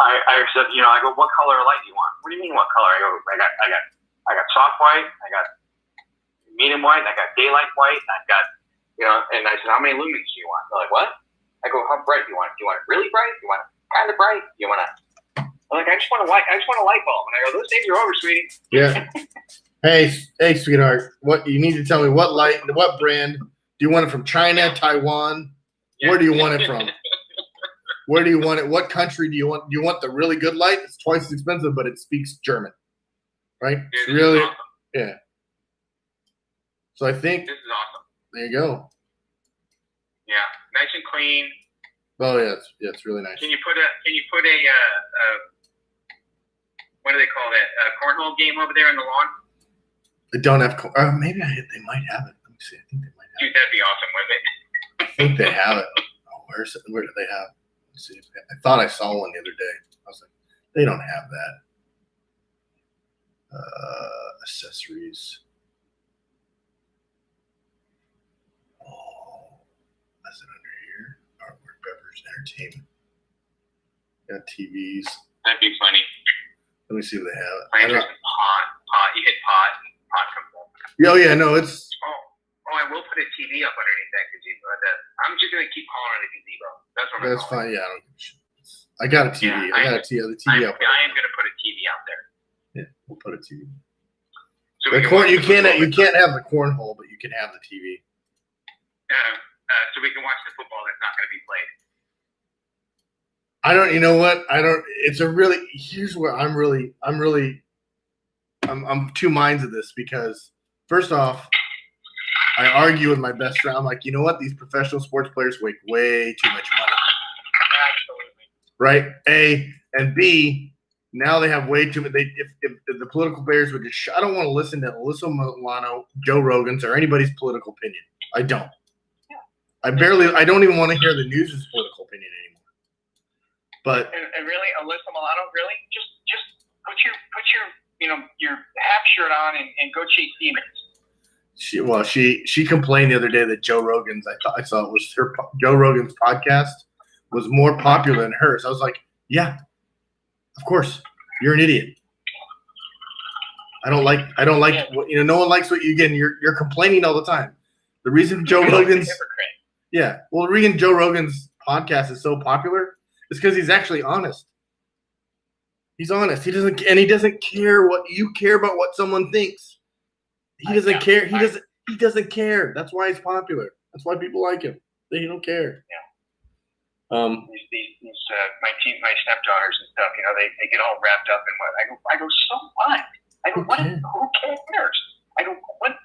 I said, you know, I go, what color light do you want? What do you mean, what color? I go, I got soft white, I got medium white, I got daylight white, I've got, you know, and I said, how many lumens do you want? They're like, what? I go, how bright do you want? Do you want it really bright? Do you want it kind of bright? Do you want to? I'm like, I just want a light bulb. And I go, those days are over, sweetie. Yeah. Hey, sweetheart. What you need to tell me? What light? What brand? Do you want it from China, Taiwan? Yeah. Where do you want it from? Where do you want it? What country do you want? Do you want the really good light? It's twice as expensive, but it speaks German, right? Dude, It's really, awesome. yeah. So I think This is awesome. there you go. Yeah, nice and clean. Oh yeah, it's really nice. Can you put a what do they call that? A cornhole game over there in the lawn? They don't have. Maybe they might have it. Let me see. I think they might have Dude, that'd be awesome, wouldn't it? it. I think they have it. Oh, where do they have? Let's see. I thought I saw one the other day. I was like, they don't have that. Accessories. Oh, is it under here? Artwork, beverage, entertainment. Got TVs. That'd be funny. Let me see if they have it. Planters and pot. You hit pot, and pot comes up. Oh yeah, no, it's. Oh, I will put a TV up underneath that gazebo. I'm just gonna keep calling it a gazebo. That's what I'm That's fine. Yeah, I don't give a shit. I got a TV. Yeah, I got a TV. The TV up. I am gonna put a TV out there. Yeah, we'll put a TV. So You can't have the cornhole, but you can have the TV. So we can watch the football that's not gonna be played. I don't. You know what? I don't. It's a really. Here's where I'm two minds of this because first off, I argue with my best friend. I'm like, you know what? These professional sports players make way too much money. Absolutely. Right? A and B. Now they have way too much. If the political players would just. I don't want to listen to Alyssa Milano, Joe Rogan's, or anybody's political opinion. I don't. I don't even want to hear the news' political opinion anymore. But and really, Alyssa Milano, really, just put your half shirt on and go chase demons. She complained the other day that Joe Rogan's I saw it was Joe Rogan's podcast was more popular than hers. I was like, yeah, of course, you're an idiot. I don't like no one likes what you're complaining all the time. The reason Joe Rogan's the reason Joe Rogan's podcast is so popular is because he's actually honest. He's honest. He doesn't care what you care about what someone thinks. He doesn't care. He doesn't care. That's why he's popular. That's why people like him. They don't care. Yeah. My stepdaughters and stuff, they get all wrapped up in what I go, so what? I go, what? Who cares? I go, what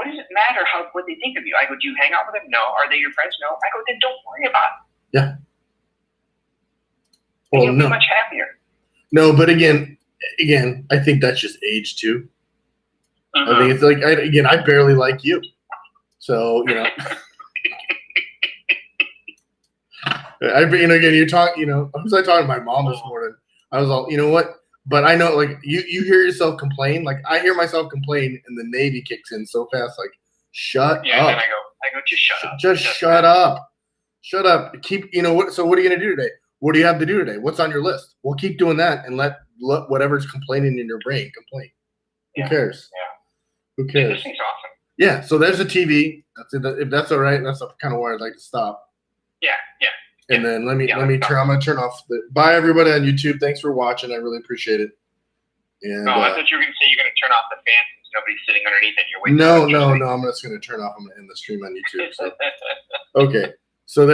does it matter what they think of you? I go, do you hang out with them? No. Are they your friends? No. I go, then don't worry about it. Yeah. Well, you'll be much happier. No, but again, I think that's just age too. I think it's like I barely like you, so again, you talk. I was talking to my mom this morning. I was all, what? But I know, like you hear yourself complain. Like I hear myself complain, and the Navy kicks in so fast. Like, shut up. Yeah, and I go, just shut up. Just shut up. Shut up. Keep. What? So what are you gonna do today? What do you have to do today? What's on your list? Well, keep doing that, and let whatever's complaining in your brain complain. Who cares? Yeah. Who cares? This thing's awesome. Yeah, so there's a TV. That's it. If that's all right, that's kind of where I'd like to stop. Yeah. And then I'm gonna turn off bye everybody on YouTube. Thanks for watching. I really appreciate it. And I thought you were gonna say you're gonna turn off the fan since nobody's sitting underneath it. You're waiting. No. I'm just gonna turn off. I'm gonna end the stream on YouTube. So. Okay. So that